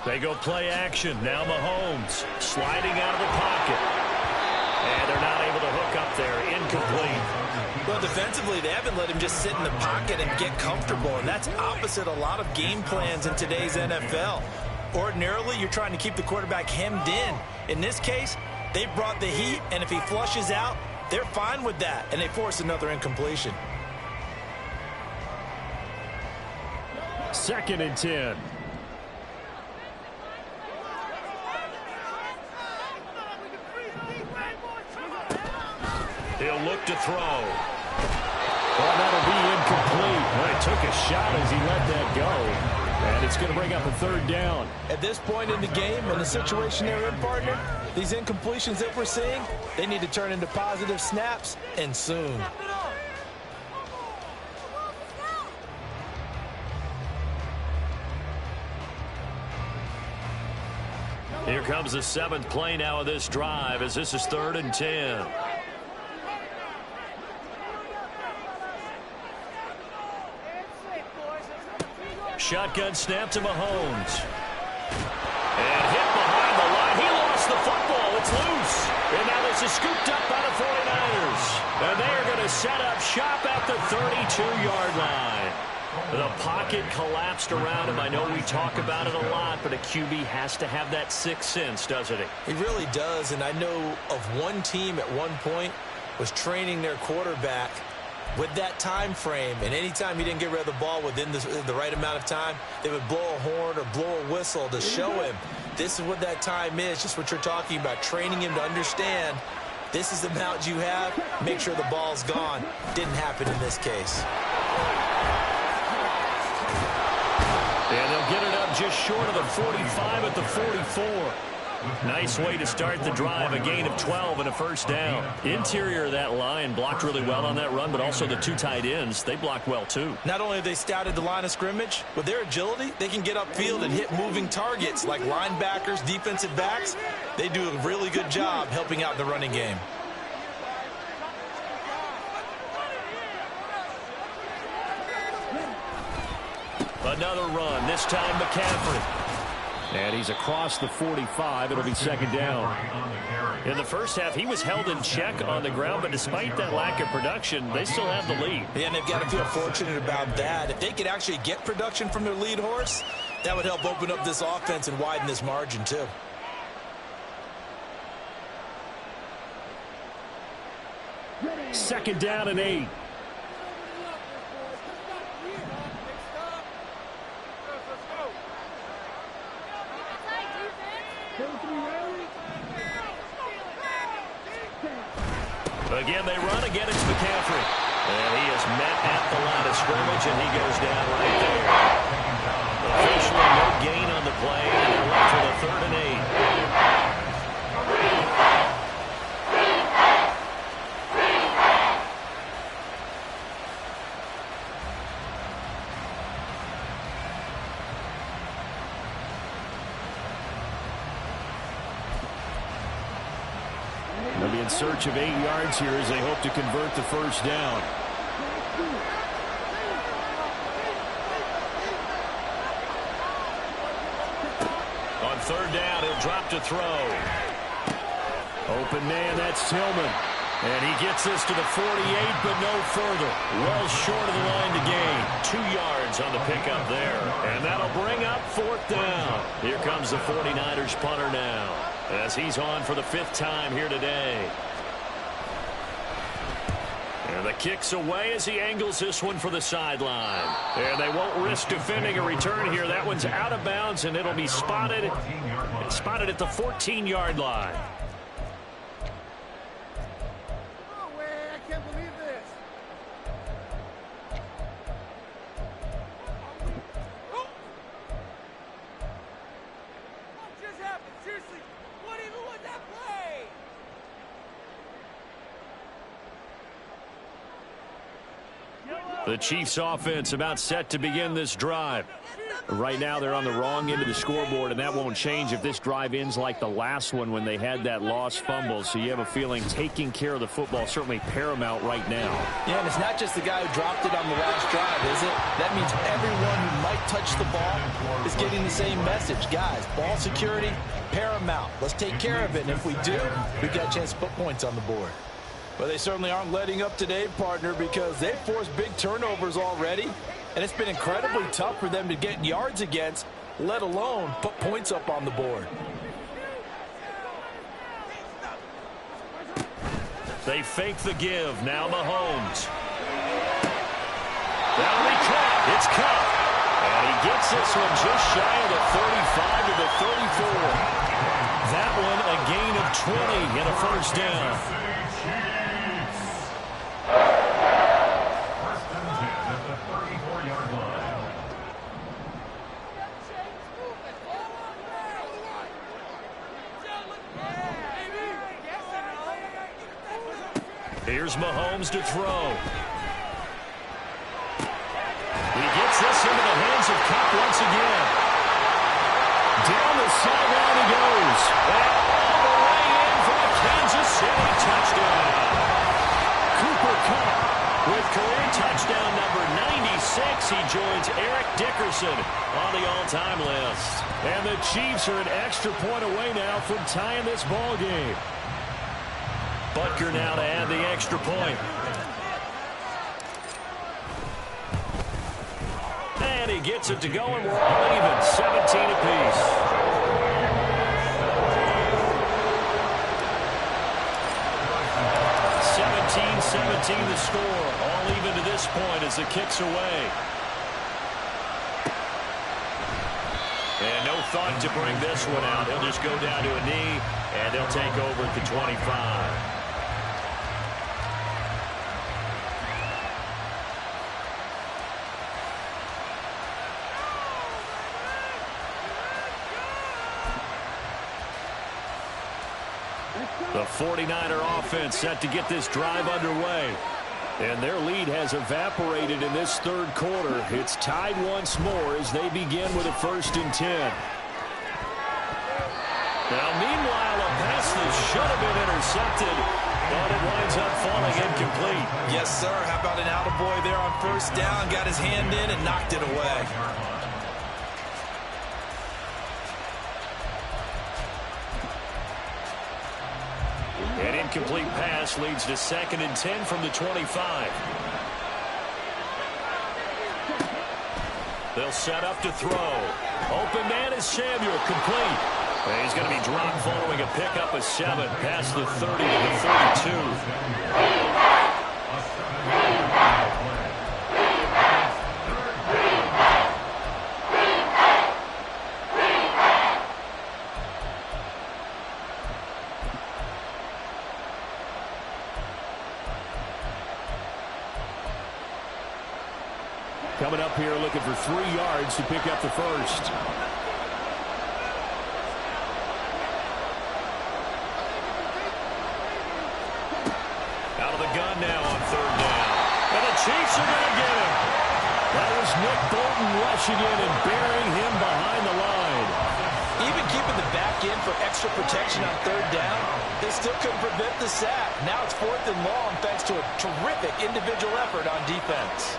They go play action. Now Mahomes sliding out of the pocket. And they're not able to hook up there. Incomplete. Well, defensively, they haven't let him just sit in the pocket and get comfortable, and that's opposite a lot of game plans in today's NFL. Ordinarily, you're trying to keep the quarterback hemmed in. In this case, they brought the heat, and if he flushes out, they're fine with that, and they force another incompletion. 2nd and 10. He'll look to throw. Well, that'll be incomplete. Well, he took a shot as he let that go. And it's going to bring up a 3rd down. At this point in the game, in the situation they're in, partner, these incompletions that we're seeing, they need to turn into positive snaps, and soon. Here comes the 7th play now of this drive as this is 3rd and 10. Shotgun snap to Mahomes. And hit behind the line. He lost the football. It's loose. And now this is scooped up by the 49ers. And they are going to set up shop at the 32-yard line. The pocket collapsed around him. I know we talk about it a lot, but a QB has to have that 6th sense, doesn't he? He really does, and I know of one team at one point was training their quarterback with that time frame, and anytime he didn't get rid of the ball within the right amount of time, they would blow a horn or blow a whistle to show him this is what that time is, just what you're talking about, training him to understand this is the amount you have, make sure the ball's gone. Didn't happen in this case. And they'll get it up just short of the 45 at the 44. Nice way to start the drive, a gain of 12 and a 1st down. Interior of that line blocked really well on that run, but also the 2 tight ends, they blocked well too. Not only have they scouted the line of scrimmage, with their agility, they can get upfield and hit moving targets like linebackers, defensive backs. They do a really good job helping out the running game. Another run, this time McCaffrey. And he's across the 45. It'll be 2nd down. In the first half, he was held in check on the ground, but despite that lack of production, they still have the lead. Yeah, and they've got to feel fortunate about that. If they could actually get production from their lead horse, that would help open up this offense and widen this margin too. Second down and 8. Again, they run. Again, it's McCaffrey. And he is met at the line of scrimmage, and he goes down right there. Officially no gain on the play, and they're left for the 3rd and 8. They'll be in search of 8 yards here as they hope to convert the 1st down. On 3rd down, he'll drop to throw. Open man, that's Tillman. And he gets this to the 48, but no further. Well short of the line to gain. 2 yards on the pickup there. And that'll bring up 4th down. Here comes the 49ers punter now, as he's on for the 5th time here today. And the kick's away as he angles this one for the sideline. And they won't risk defending a return here. That one's out of bounds, and it'll be spotted at the 14-yard line. No way, I can't believe this. What just happened? Seriously, what even was that play? The Chiefs offense about set to begin this drive. Right now they're on the wrong end of the scoreboard, and that won't change if this drive ends like the last one when they had that lost fumble. So you have a feeling taking care of the football certainly paramount right now. Yeah, and it's not just the guy who dropped it on the last drive, is it? That means everyone who might touch the ball is getting the same message. Guys, ball security, paramount. Let's take care of it, and if we do, we've got a chance to put points on the board. Well, they certainly aren't letting up today, partner, because they've forced big turnovers already, and it's been incredibly tough for them to get yards against let alone put points up on the board. They fake the give. Now Mahomes. That'll be caught. It's caught. And he gets this one just shy of the 35 to the 34. That one a gain of 20 and a first down. First and 10 at the 34-yard line. Here's Mahomes to throw. He gets this into the hands of Cup once again. Down the sideline he goes. And all the way in for a Kansas City touchdown. Cooper Kupp with career touchdown number 96. He joins Eric Dickerson on the all-time list. And the Chiefs are an extra point away now from tying this ball game. Butker now to add the extra point. And he gets it to go, and we're all even, 17 apiece. The score, all even to this point as the kick's away. And no thought to bring this one out. He'll just go down to a knee, and they'll take over at the 25. The 49er offense set to get this drive underway. And their lead has evaporated in this third quarter. It's tied once more as they begin with a 1st and 10. Now, meanwhile, a pass that should have been intercepted, but it winds up falling incomplete. Yes, sir. How about an attaboy there on 1st down? Got his hand in and knocked it away. An incomplete pass leads to 2nd and 10 from the 25. They'll set up to throw. Open man is Samuel, complete. And he's going to be dropped following a pickup of 7 past the 30 to the 32. Coming up here looking for 3 yards to pick up the first. Out of the gun now on 3rd down. And the Chiefs are going to get him. That was Nick Bolton rushing in and burying him behind the line. Even keeping the back end for extra protection on 3rd down, they still couldn't prevent the sack. Now it's 4th and long thanks to a terrific individual effort on defense.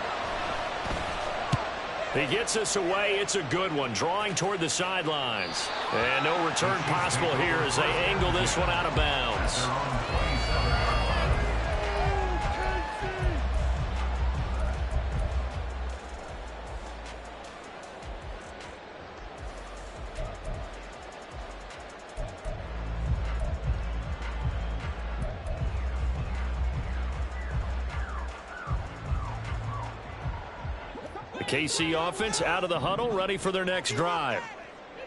He gets this away. It's a good one, drawing toward the sidelines. And no return possible here as they angle this one out of bounds. KC offense out of the huddle, ready for their next drive.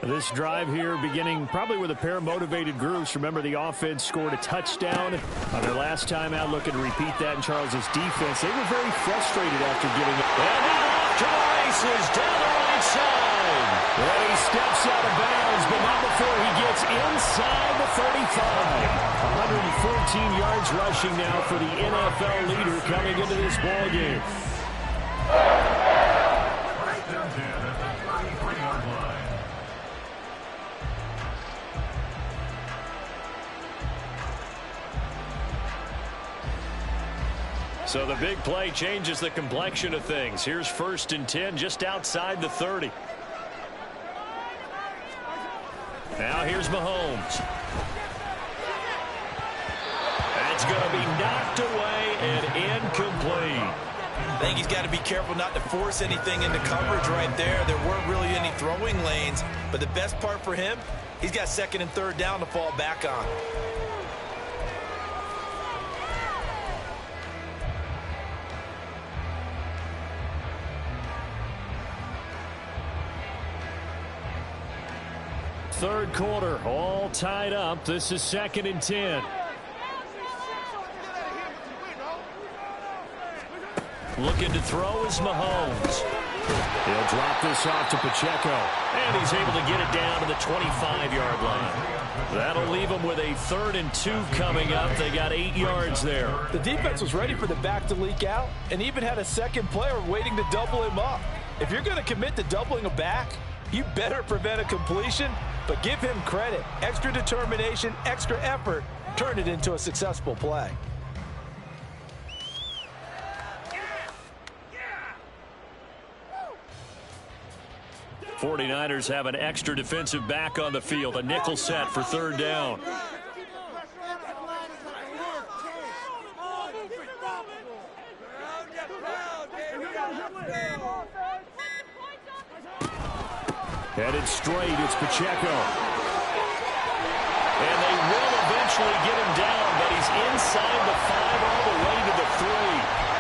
This drive here beginning probably with a pair of motivated groups. Remember, the offense scored a touchdown on their last time out. Looking to repeat that in Charles's defense. They were very frustrated after giving it. And he's off to the races down the right side. And he steps out of bounds, but not before he gets inside the 35. 114 yards rushing now for the NFL leader coming into this ball game. So the big play changes the complexion of things. Here's 1st and 10 just outside the 30. Now here's Mahomes. That's going to be knocked away and incomplete. I think he's got to be careful not to force anything into coverage right there. There weren't really any throwing lanes, but the best part for him, he's got second and third down to fall back on. Third quarter, all tied up. This is 2nd and 10. Looking to throw is Mahomes. He'll drop this off to Pacheco. And he's able to get it down to the 25-yard line. That'll leave him with a 3rd and 2 coming up. They got 8 yards there. The defense was ready for the back to leak out and even had a second player waiting to double him up. If you're going to commit to doubling a back, you better prevent a completion, but give him credit. Extra determination, extra effort, turned it into a successful play. The 49ers have an extra defensive back on the field. A nickel set for 3rd down. Headed straight, it's Pacheco. And they will eventually get him down, but he's inside the 5 all the way to the 3.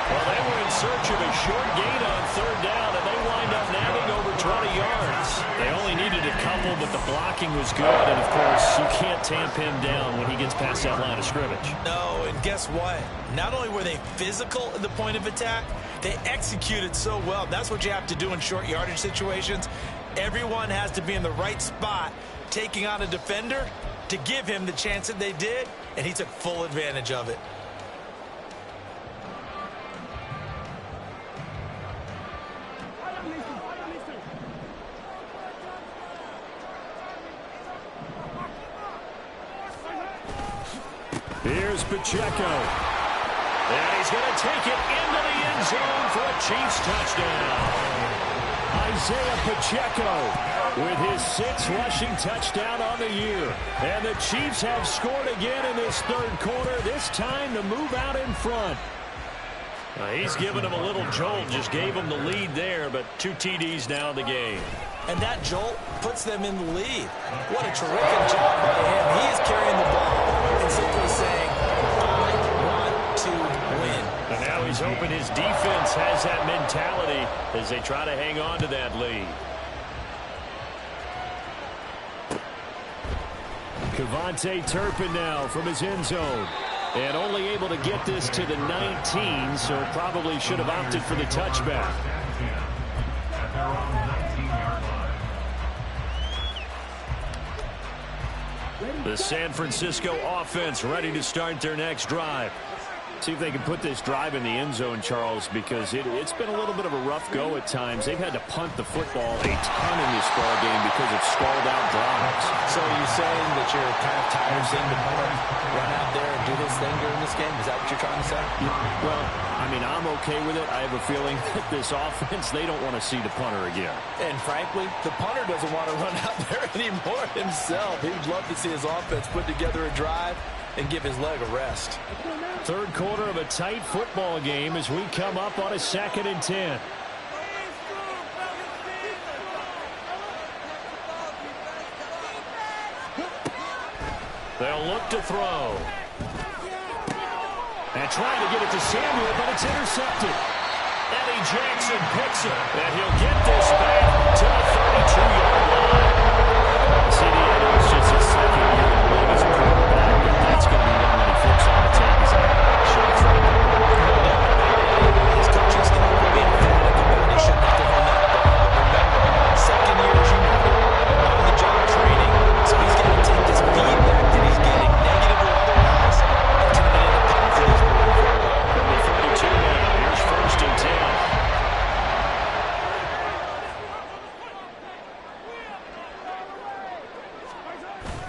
Well, they were in search of a short gain on 3rd down, and they wind up nabbing over 20 yards. They only needed a couple, but the blocking was good, and of course, you can't tamp him down when he gets past that line of scrimmage. No, and guess what? Not only were they physical at the point of attack, they executed so well. That's what you have to do in short yardage situations. Everyone has to be in the right spot, taking on a defender to give him the chance that they did, and he took full advantage of it. Here's Pacheco. And he's going to take it into the end zone for a Chiefs touchdown. Isaiah Pacheco with his 6th rushing touchdown on the year. And the Chiefs have scored again in this 3rd quarter, this time to move out in front. He's given him a little jolt, just gave him the lead there, but 2 TDs now in the game. And that jolt puts them in the lead. What a terrific job by him. He is carrying the ball and simply saying, I want to win. And now he's hoping his defense has that mentality as they try to hang on to that lead. Kevontae Turpin now from his end zone. And only able to get this to the 19, so probably should have opted for the touchback. At their own 19-yard line. The San Francisco offense ready to start their next drive. See if they can put this drive in the end zone, Charles, because it's been a little bit of a rough go at times. They've had to punt the football a ton in this ball game because of stalled out drives. So are you saying that you're kind of tired of seeing the punter run out there and do his thing during this game? Is that what you're trying to say? Well, I mean, I'm okay with it. I have a feeling that this offense, they don't want to see the punter again. And frankly, the punter doesn't want to run out there anymore himself. He would love to see his offense put together a drive and give his leg a rest. 3rd quarter of a tight football game as we come up on a 2nd and 10. They'll look to throw. And trying to get it to Samuel, but it's intercepted. Eddie Jackson picks it, and he'll get this back to the 32-yard line. See, the end is just his 2nd year in the league as a quarterback, but that's going to be one when he flips on the tape. He's like, should have thrown it. His coaching staff will be emphatic about he shouldn't have thrown that ball. But remember, 2nd year, as you know, on the job training, so he's going to take this feedback that he's getting, negative or otherwise, and turn it into positives moving forward. Number 32 now. Here's 1st and 10.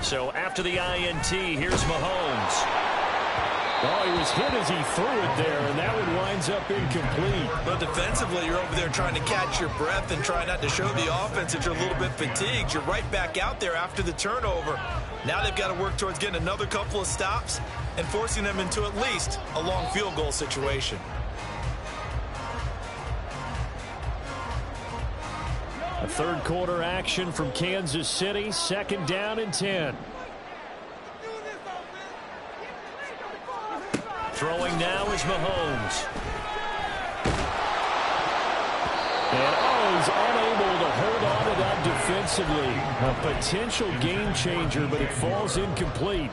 So after the INT, here's Mahomes. Oh, he was hit as he threw it there, and that one winds up incomplete. But defensively, you're over there trying to catch your breath and try not to show the offense that you're a little bit fatigued. You're right back out there after the turnover. Now they've got to work towards getting another couple of stops and forcing them into at least a long field goal situation. A third quarter action from Kansas City. 2nd down and 10. Throwing now is Mahomes. And he's unable to hold on to that defensively. A potential game changer, but it falls incomplete.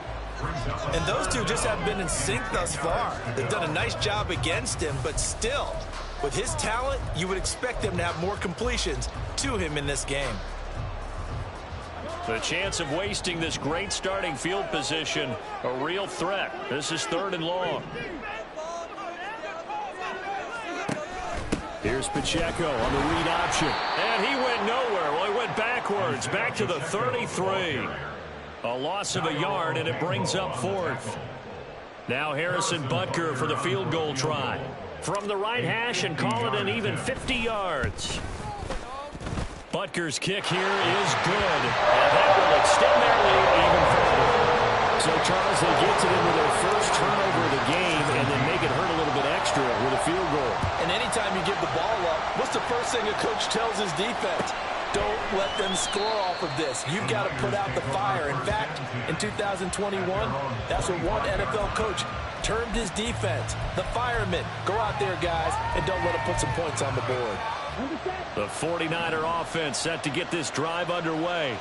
And those two just haven't been in sync thus far. They've done a nice job against him, but still, with his talent, you would expect them to have more completions to him in this game. The chance of wasting this great starting field position, a real threat. This is 3rd and long. Here's Pacheco on the read option. And he went nowhere. Well, he went backwards, back to the 33. A loss of a yard, and it brings up 4th. Now Harrison Butker for the field goal try. From the right hash and call it an even 50 yards. Butker's kick here is good. And that will extend their lead even further. So, Charles, they get to them with their first turnover of the game and then make it hurt a little bit extra with a field goal. And anytime you give the ball up, what's the first thing a coach tells his defense? Don't let them score off of this. You've got to put out the fire. In fact, in 2021, that's what one NFL coach termed his defense. The firemen. Go out there, guys, and don't let them put some points on the board. The 49er offense set to get this drive underway.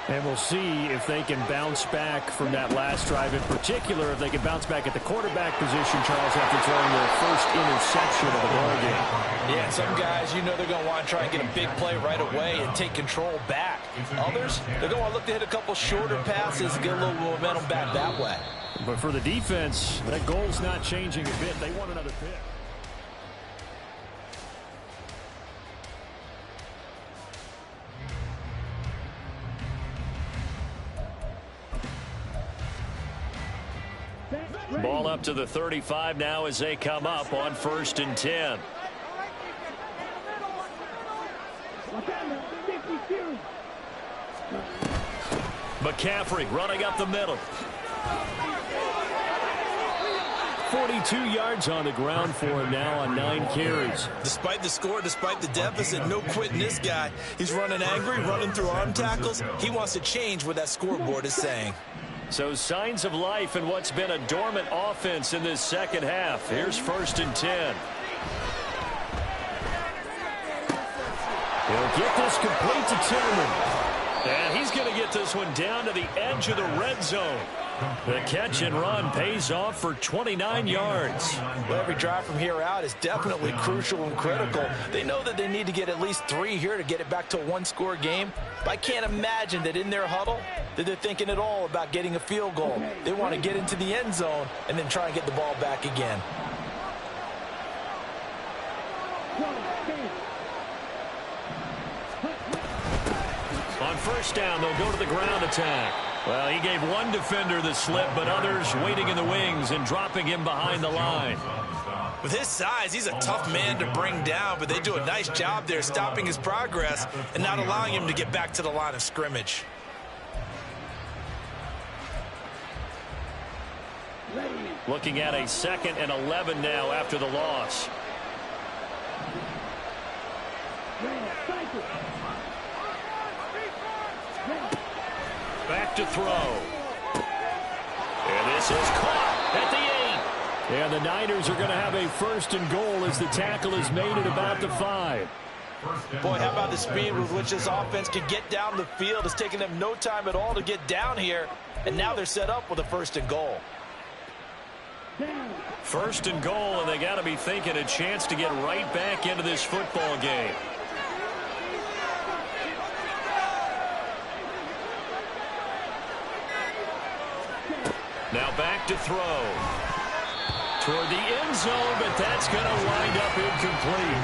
And we'll see if they can bounce back from that last drive. In particular, if they can bounce back at the quarterback position, Charles, after throwing their first interception of the ball game. Yeah, some guys, you know they're going to want to try and get a big play right away and take control back. Others, they're going to look to hit a couple shorter passes and get a little momentum back that way. But for the defense, that goal's not changing a bit. They want another pick. Ball up to the 35 now as they come up on 1st and 10. McCaffrey running up the middle. 42 yards on the ground for him now on 9 carries. Despite the score, despite the deficit, no quitting this guy. He's running angry, running through arm tackles. He wants to change what that scoreboard is saying. So signs of life in what's been a dormant offense in this second half. Here's 1st and 10. He'll get this complete to Tillman. And he's going to get this one down to the edge of the red zone. The catch and run pays off for 29 yards. Well, every drive from here out is definitely crucial and critical. They know that they need to get at least 3 here to get it back to a one-score game. But I can't imagine that in their huddle that they're thinking at all about getting a field goal. They want to get into the end zone and then try and get the ball back again. On 1st down, they'll go to the ground attack. Well, he gave one defender the slip, but others waiting in the wings and dropping him behind the line. With his size, he's a tough man to bring down, but they do a nice job there stopping his progress and not allowing him to get back to the line of scrimmage. Looking at a 2nd and 11 now after the loss. Back to throw. And this is caught at the 8. And the Niners are going to have a 1st and goal as the tackle is made at about the 5. Boy, how about the speed with which this offense can get down the field? It's taken them no time at all to get down here, and now they're set up with a 1st and goal. 1st and goal, and they got to be thinking a chance to get right back into this football game. Now back to throw. Toward the end zone, but that's going to wind up incomplete.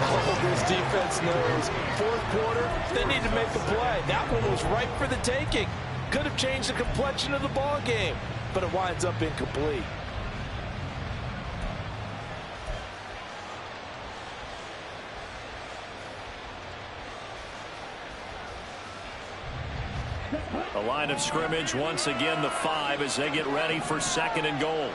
Oh, this defense knows. 4th quarter, they need to make the play. That one was ripe for the taking. Could have changed the complexion of the ball game, but it winds up incomplete. The line of scrimmage, once again, the 5 as they get ready for 2nd and goal.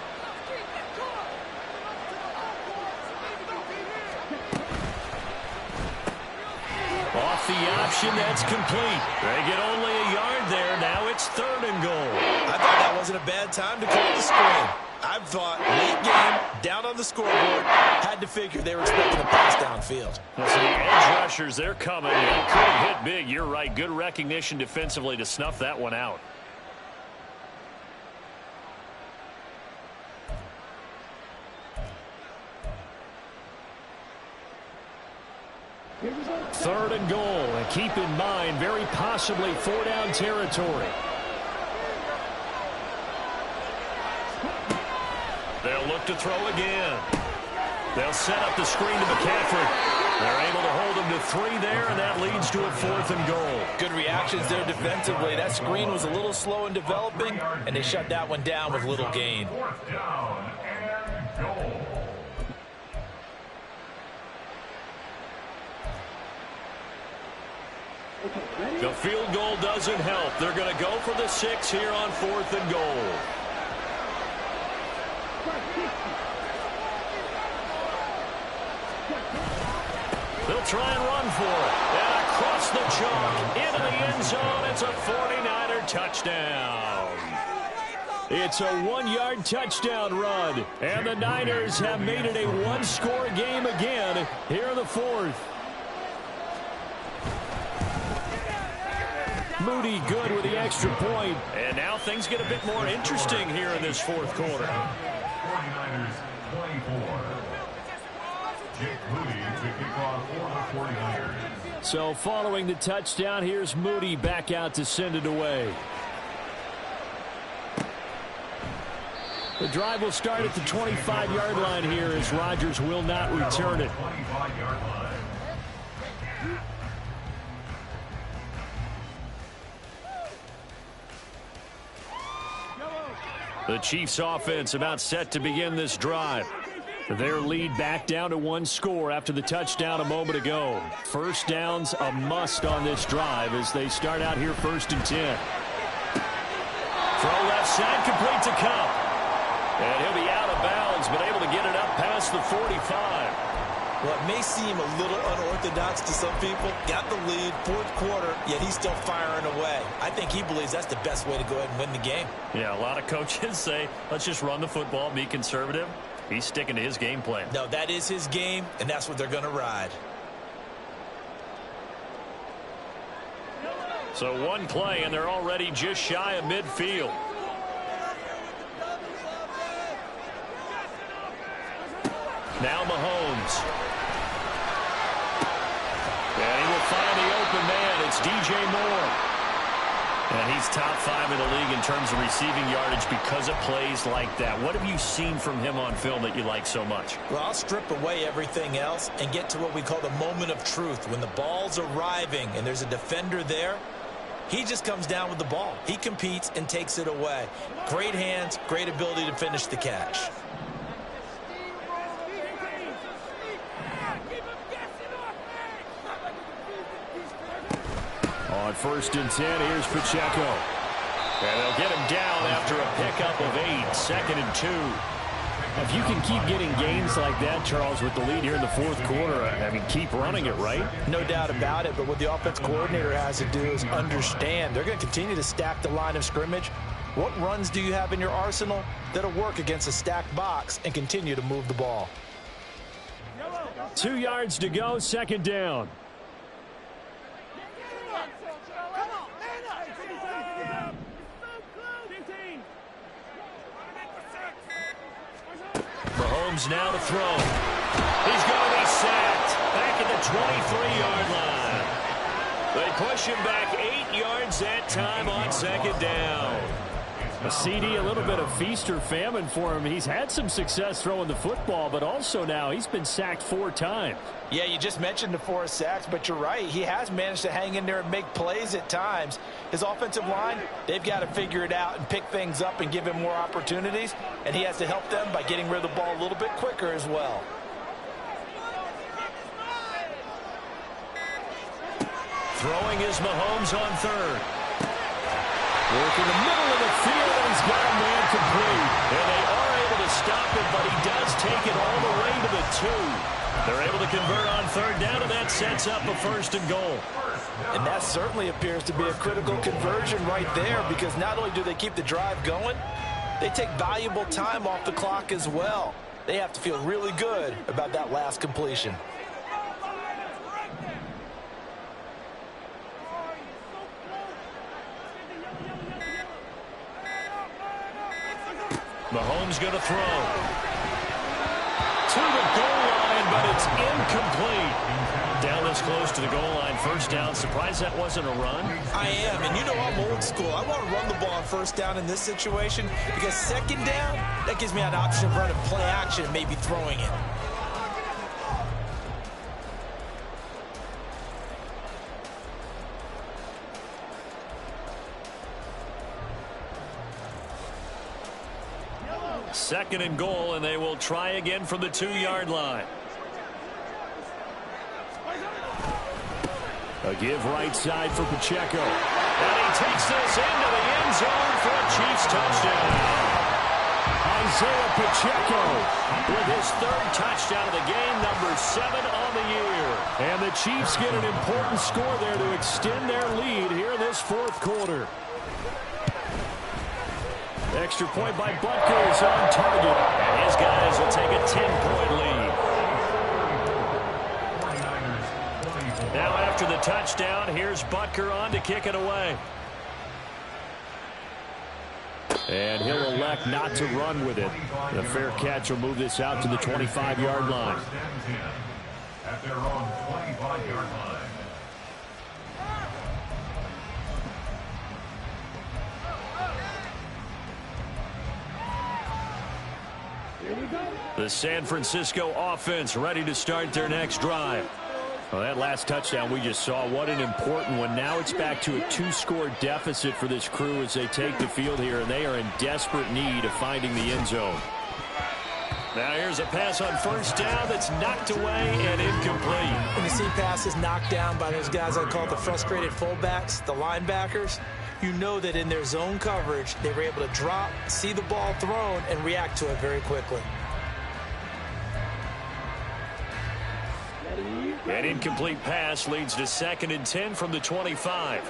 option that's complete. They get only a yard there. Now it's 3rd and goal. I thought that wasn't a bad time to call the screen. I thought late game, down on the scoreboard, had to figure they were expecting a pass downfield. Listen, the edge rushers, they're coming. They could have hit big. You're right. Good recognition defensively to snuff that one out. Third and goal, and keep in mind, very possibly 4-down territory. They'll look to throw again. They'll set up the screen to McCaffrey. They're able to hold him to 3 there, and that leads to a 4th and goal. Good reactions there defensively. That screen was a little slow in developing, and they shut that one down with little gain. 4th down and goal. The field goal doesn't help. They're going to go for the 6 here on 4th and goal. They'll try and run for it. And across the chalk, into the end zone. It's a 49er touchdown. It's a 1-yard touchdown run. And the Niners have made it a 1-score game again here in the 4th. Moody good with the extra point. And now things get a bit more interesting here in this 4th quarter. 49ers 24. Jake Moody to kick off for the 49ers. So following the touchdown, here's Moody back out to send it away. The drive will start at the 25-yard line here as Rodgers will not return it. 25-yard line. The Chiefs offense about set to begin this drive. Their lead back down to 1 score after the touchdown a moment ago. First downs a must on this drive as they start out here 1st and 10. Throw left side, complete to Cup. And he'll be out of bounds, but able to get it up past the 45. Well, it may seem a little unorthodox to some people. Got the lead, 4th quarter, yet he's still firing away. I think he believes that's the best way to go ahead and win the game. Yeah, a lot of coaches say, let's just run the football, be conservative. He's sticking to his game plan. No, that is his game, and that's what they're going to ride. So 1 play, and they're already just shy of midfield. Now Mahomes. And he will find the open man. It's DJ Moore. And he's top 5 in the league in terms of receiving yardage because of plays like that. What have you seen from him on film that you like so much? Well, I'll strip away everything else and get to what we call the moment of truth. When the ball's arriving and there's a defender there, he just comes down with the ball. He competes and takes it away. Great hands, great ability to finish the catch. On 1st and 10, here's Pacheco. And they'll get him down after a pickup of 8. 2nd and 2. If you can keep getting gains like that, Charles, with the lead here in the 4th quarter, I mean, keep running it, right? No doubt about it, but what the offense coordinator has to do is understand. They're going to continue to stack the line of scrimmage. What runs do you have in your arsenal that'll work against a stacked box and continue to move the ball? 2 yards to go, 2nd down. Mahomes now to throw. He's going to be sacked back at the 23-yard line. They push him back 8 yards that time on 2nd down. A CD, a little bit of feast or famine for him. He's had some success throwing the football, but also now he's been sacked 4 times. Yeah, you just mentioned the 4 sacks, but you're right. He has managed to hang in there and make plays at times. His offensive line, they've got to figure it out and pick things up and give him more opportunities, and he has to help them by getting rid of the ball a little bit quicker as well. Throwing is Mahomes on 3rd. Work in the middle of the field, and he's got a man complete. And they are able to stop it, but he does take it all the way to the 2. They're able to convert on 3rd down, and that sets up a 1st and goal. And that certainly appears to be a critical conversion right there, because not only do they keep the drive going, they take valuable time off the clock as well. They have to feel really good about that last completion. Mahomes going to throw. To the goal line, but it's incomplete. Down this close to the goal line, first down. Surprised that wasn't a run? I am, and you know I'm old school. I want to run the ball on first down in this situation because second down, that gives me an option of running play action and maybe throwing it. Second and goal, and they will try again from the 2-yard line. A give right side for Pacheco. And he takes this into the end zone for a Chiefs touchdown. Isaiah Pacheco With his third touchdown of the game, number 7 on the year. And the Chiefs get an important score there to extend their lead here in this fourth quarter. Extra point by Butker is on target. And his guys will take a 10-point lead. Now after the touchdown, here's Butker on to kick it away. And he'll elect not to run with it. The fair catch will move this out to the 25-yard line. At their own 25-yard line. The San Francisco offense ready to start their next drive. Well, that last touchdown we just saw, what an important one. Now it's back to a 2-score deficit for this crew as they take the field here, and they are in desperate need of finding the end zone. Now here's a pass on first down that's knocked away and incomplete. When you see passes knocked down by those guys I call the frustrated fullbacks, the linebackers, you know that in their zone coverage, they were able to drop, see the ball thrown, and react to it very quickly. An incomplete pass leads to 2nd and 10 from the 25.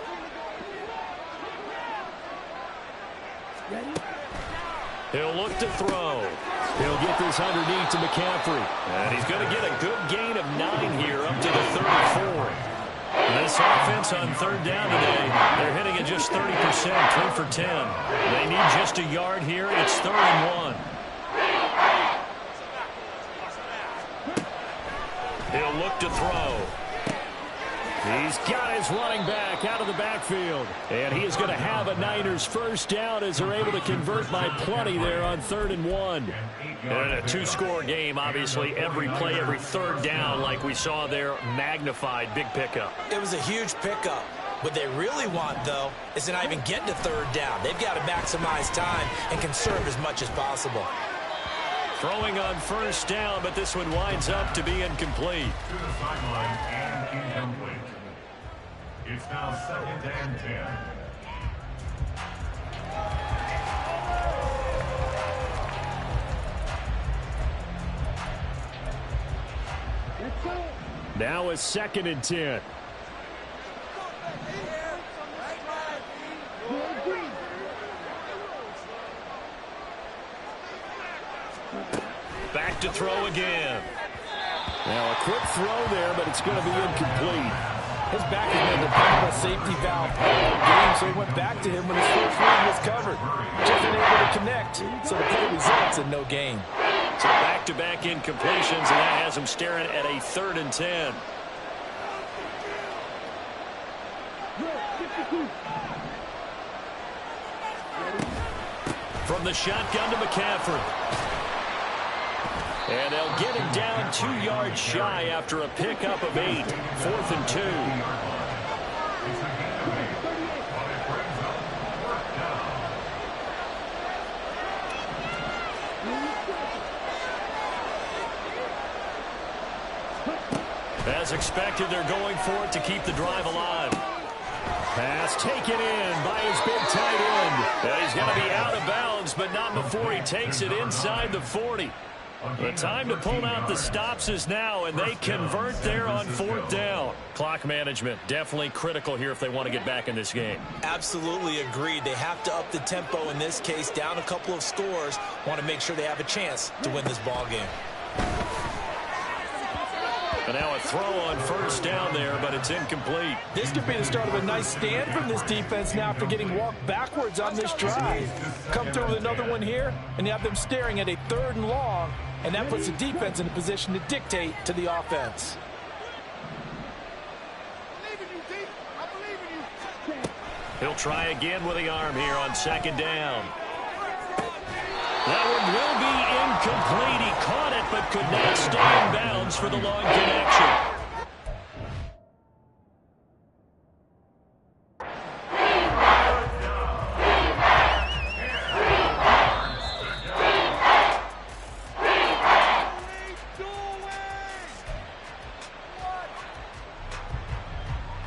He'll look to throw. He'll get this underneath to McCaffrey. And he's going to get a good gain of 9 here up to the 34. This offense on third down today, they're hitting at just 30%, 3 for 10. They need just a yard here. It's 3rd and 1. He'll look to throw. He's got his running back out of the backfield. And he is going to have a Niners first down as they're able to convert by plenty there on 3rd and 1. And a 2-score game, obviously, every play, every third down, like we saw there, magnified, big pickup. It was a huge pickup. What they really want, though, is to not even get to 3rd down. They've got to maximize time and conserve as much as possible. Throwing on first down, but this one winds up to be incomplete. To the sideline and incomplete. It's now 2nd and 10. Now a 2nd and 10. Back to throw again. Now a quick throw there, but it's going to be incomplete. His back has been a dependable safety valve all game, so he went back to him when his first one was covered. Just unable to connect, so the play results in no gain. So back-to-back incompletions, and that has him staring at a 3rd and 10. From the shotgun to McCaffrey. And they'll get him down 2 yards shy after a pickup of 8. 4th and 2. As expected, they're going for it to keep the drive alive. Pass taken in by his big tight end. And he's going to be out of bounds, but not before he takes it inside the 40. The time to pull out the stops is now, and they convert there on 4th down. Clock management, definitely critical here if they want to get back in this game. Absolutely agreed. They have to up the tempo in this case, down a couple of scores. Want to make sure they have a chance to win this ball game. And now a throw on 1st down there, but it's incomplete. This could be the start of a nice stand from this defense now after getting walked backwards on this drive. Come through with another one here, and you have them staring at a 3rd and long, and that puts the defense in a position to dictate to the offense. He'll try again with the arm here on 2nd down. That one will be incomplete. He caught it but could not stay in bounds for the long connection.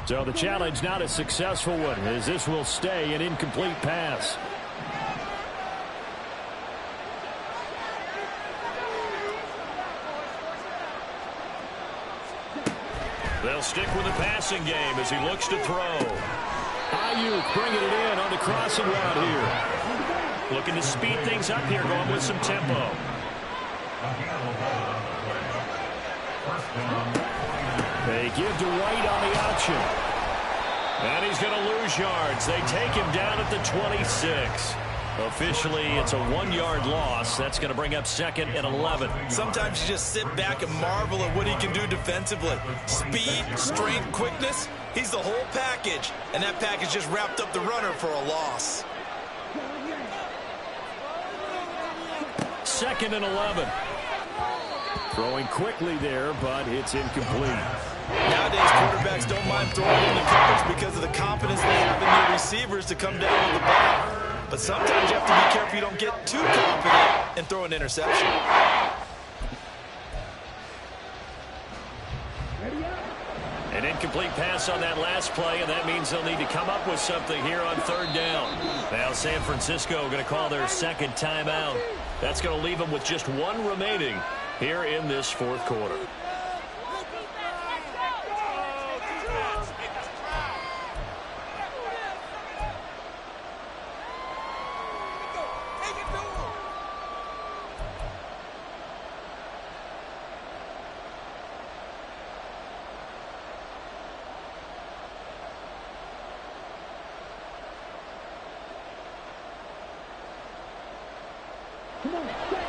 So the challenge not a successful one, as this will stay an incomplete pass. They'll stick with the passing game as he looks to throw. Ayuk bringing it in on the crossing route here. Looking to speed things up here, going with some tempo. They give to White on the option. And he's going to lose yards. They take him down at the 26. Officially, it's a 1-yard loss. That's going to bring up 2nd and 11. Sometimes you just sit back and marvel at what he can do defensively. Speed, strength, quickness. He's the whole package. And that package just wrapped up the runner for a loss. 2nd and 11. Throwing quickly there, but it's incomplete. Nowadays, quarterbacks don't mind throwing in the coverage because of the confidence they have in their receivers to come down with the ball. But sometimes you have to be careful you don't get too confident and throw an interception. An incomplete pass on that last play, and that means they'll need to come up with something here on 3rd down. Now San Francisco going to call their 2nd timeout. That's going to leave them with just 1 remaining here in this 4th quarter.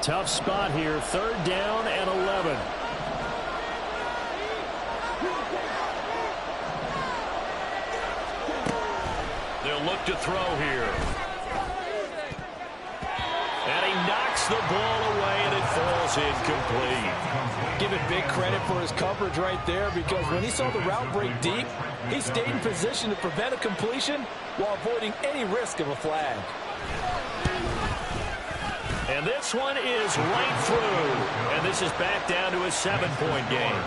Tough spot here, 3rd down and 11. They'll look to throw here. And he knocks the ball away, and it falls incomplete. Give it big credit for his coverage right there, because when he saw the route break deep, he stayed in position to prevent a completion while avoiding any risk of a flag. And this one is right through. And this is back down to a 7-point game.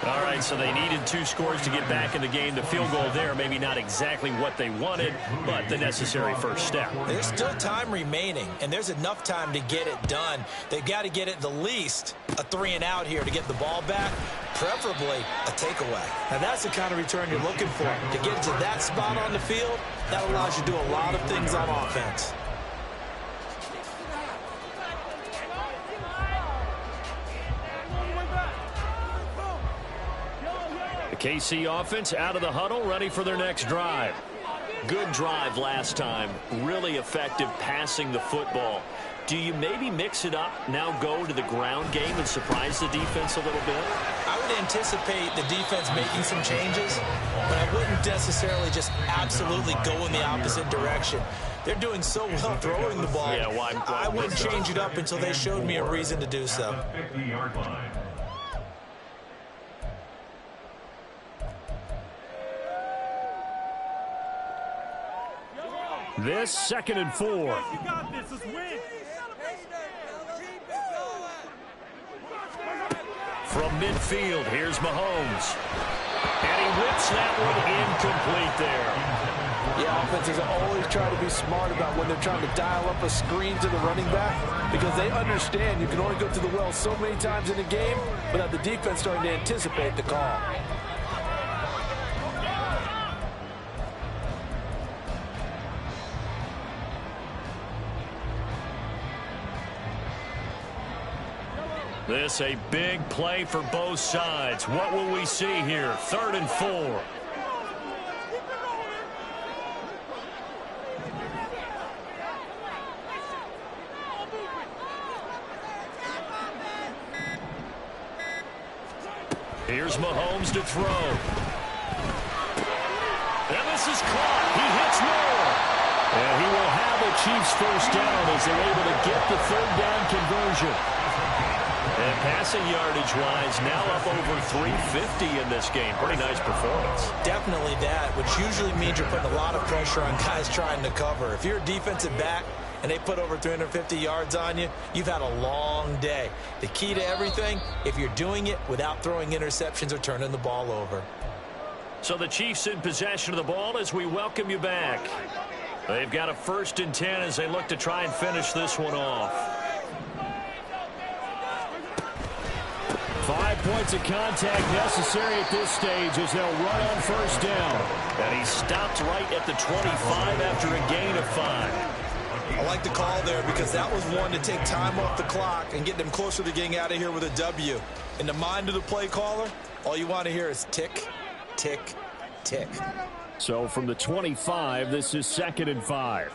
All right, so they needed 2 scores to get back in the game. The field goal there, maybe not exactly what they wanted, but the necessary first step. There's still time remaining, and there's enough time to get it done. They've got to get it the least a 3-and-out here to get the ball back, preferably a takeaway. Now, that's the kind of return you're looking for. To get to that spot on the field, that allows you to do a lot of things on offense. The KC offense out of the huddle, ready for their next drive. Good drive last time. Really effective passing the football. Do you maybe mix it up, now go to the ground game and surprise the defense a little bit? I would anticipate the defense making some changes, but I wouldn't necessarily just absolutely go in the opposite direction. They're doing so well throwing the ball. Yeah, why I wouldn't change it up until they showed me a reason to do so. 50-yard line. This 2nd and 4. You got this. Let's win. From midfield, here's Mahomes. And he whips that one incomplete there. Yeah, offenses always try to be smart about when they're trying to dial up a screen to the running back because they understand you can only go to the well so many times in a game without the defense starting to anticipate the call. This a big play for both sides. What will we see here? 3rd and 4. Here's Mahomes to throw. And this is caught. He hits more. And he will have a Chiefs first down as they're able to get the 3rd down conversion. And passing yardage-wise, now up over 350 in this game. Pretty nice performance. Definitely that, which usually means you're putting a lot of pressure on guys trying to cover. If you're a defensive back and they put over 350 yards on you, you've had a long day. The key to everything, if you're doing it without throwing interceptions or turning the ball over. So the Chiefs in possession of the ball as we welcome you back. They've got a 1st and 10 as they look to try and finish this one off. 5 points of contact necessary at this stage as they'll run on 1st down. And he stopped right at the 25 after a gain of 5. I like the call there because that was one to take time off the clock and get them closer to getting out of here with a W. In the mind of the play caller, all you want to hear is tick, tick, tick. So from the 25, this is 2nd and 5.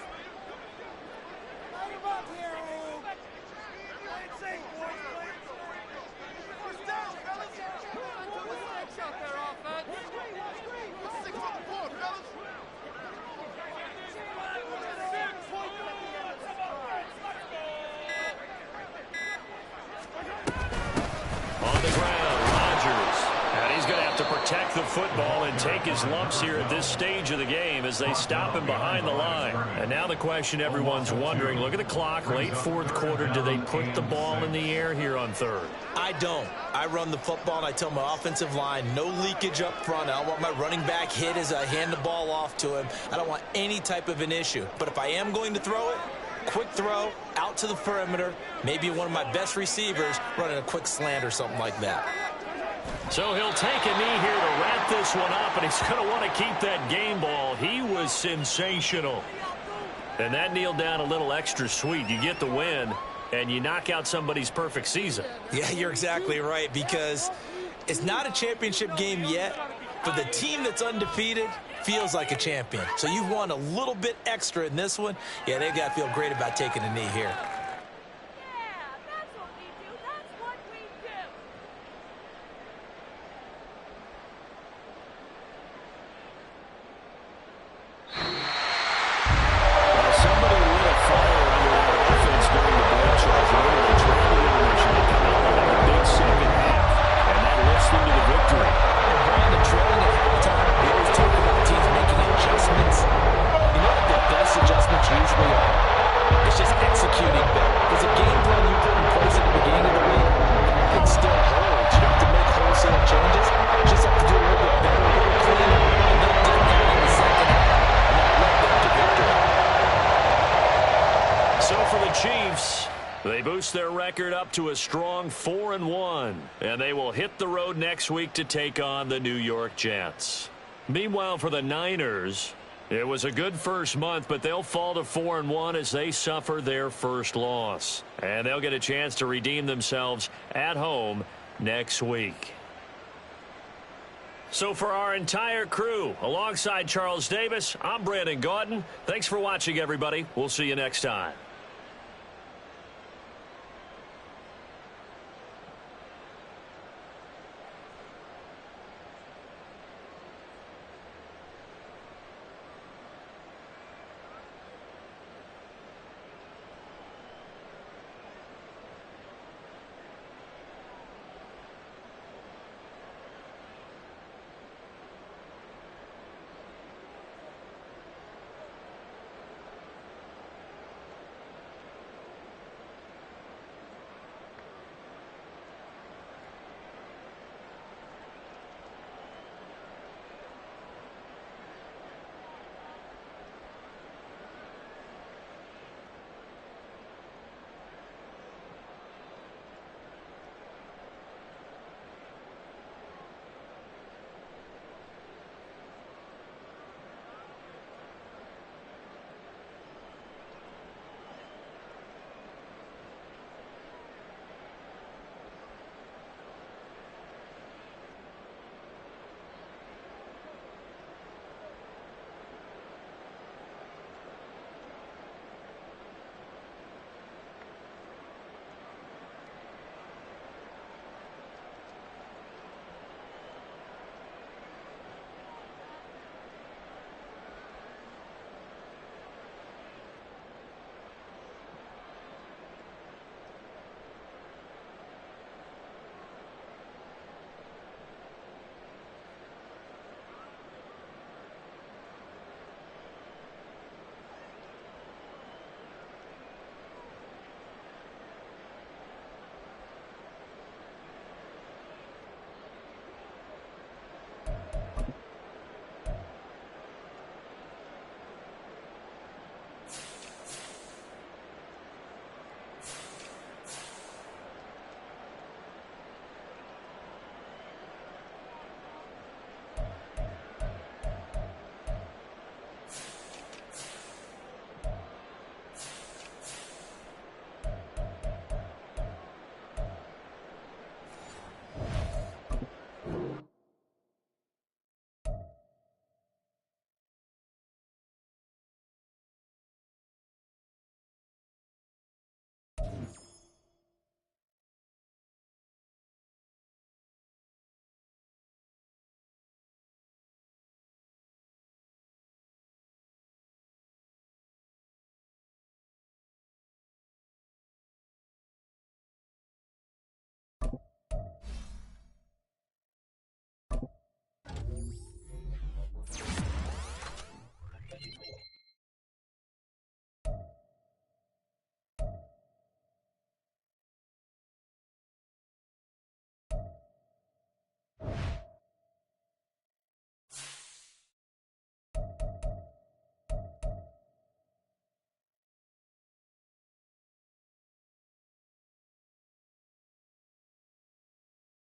Protect the football and take his lumps here at this stage of the game as they stop him behind the line. And now the question everyone's wondering, look at the clock, late 4th quarter, do they put the ball in the air here on 3rd? I don't. I run the football and I tell my offensive line, no leakage up front. I don't want my running back hit as I hand the ball off to him. I don't want any type of an issue. But if I am going to throw it, quick throw, out to the perimeter, maybe one of my best receivers running a quick slant or something like that. So he'll take a knee here to wrap this one up, and he's going to want to keep that game ball. He was sensational. And that kneeled down a little extra sweet. You get the win, and you knock out somebody's perfect season. Yeah, you're exactly right, because it's not a championship game yet, but the team that's undefeated feels like a champion. So you've won a little bit extra in this one. Yeah, they've got to feel great about taking a knee here. They boost their record up to a strong 4-1, and they will hit the road next week to take on the New York Jets. Meanwhile, for the Niners, it was a good first month, but they'll fall to 4-1 as they suffer their first loss. And they'll get a chance to redeem themselves at home next week. So for our entire crew, alongside Charles Davis, I'm Brandon Gaudin. Thanks for watching, everybody. We'll see you next time.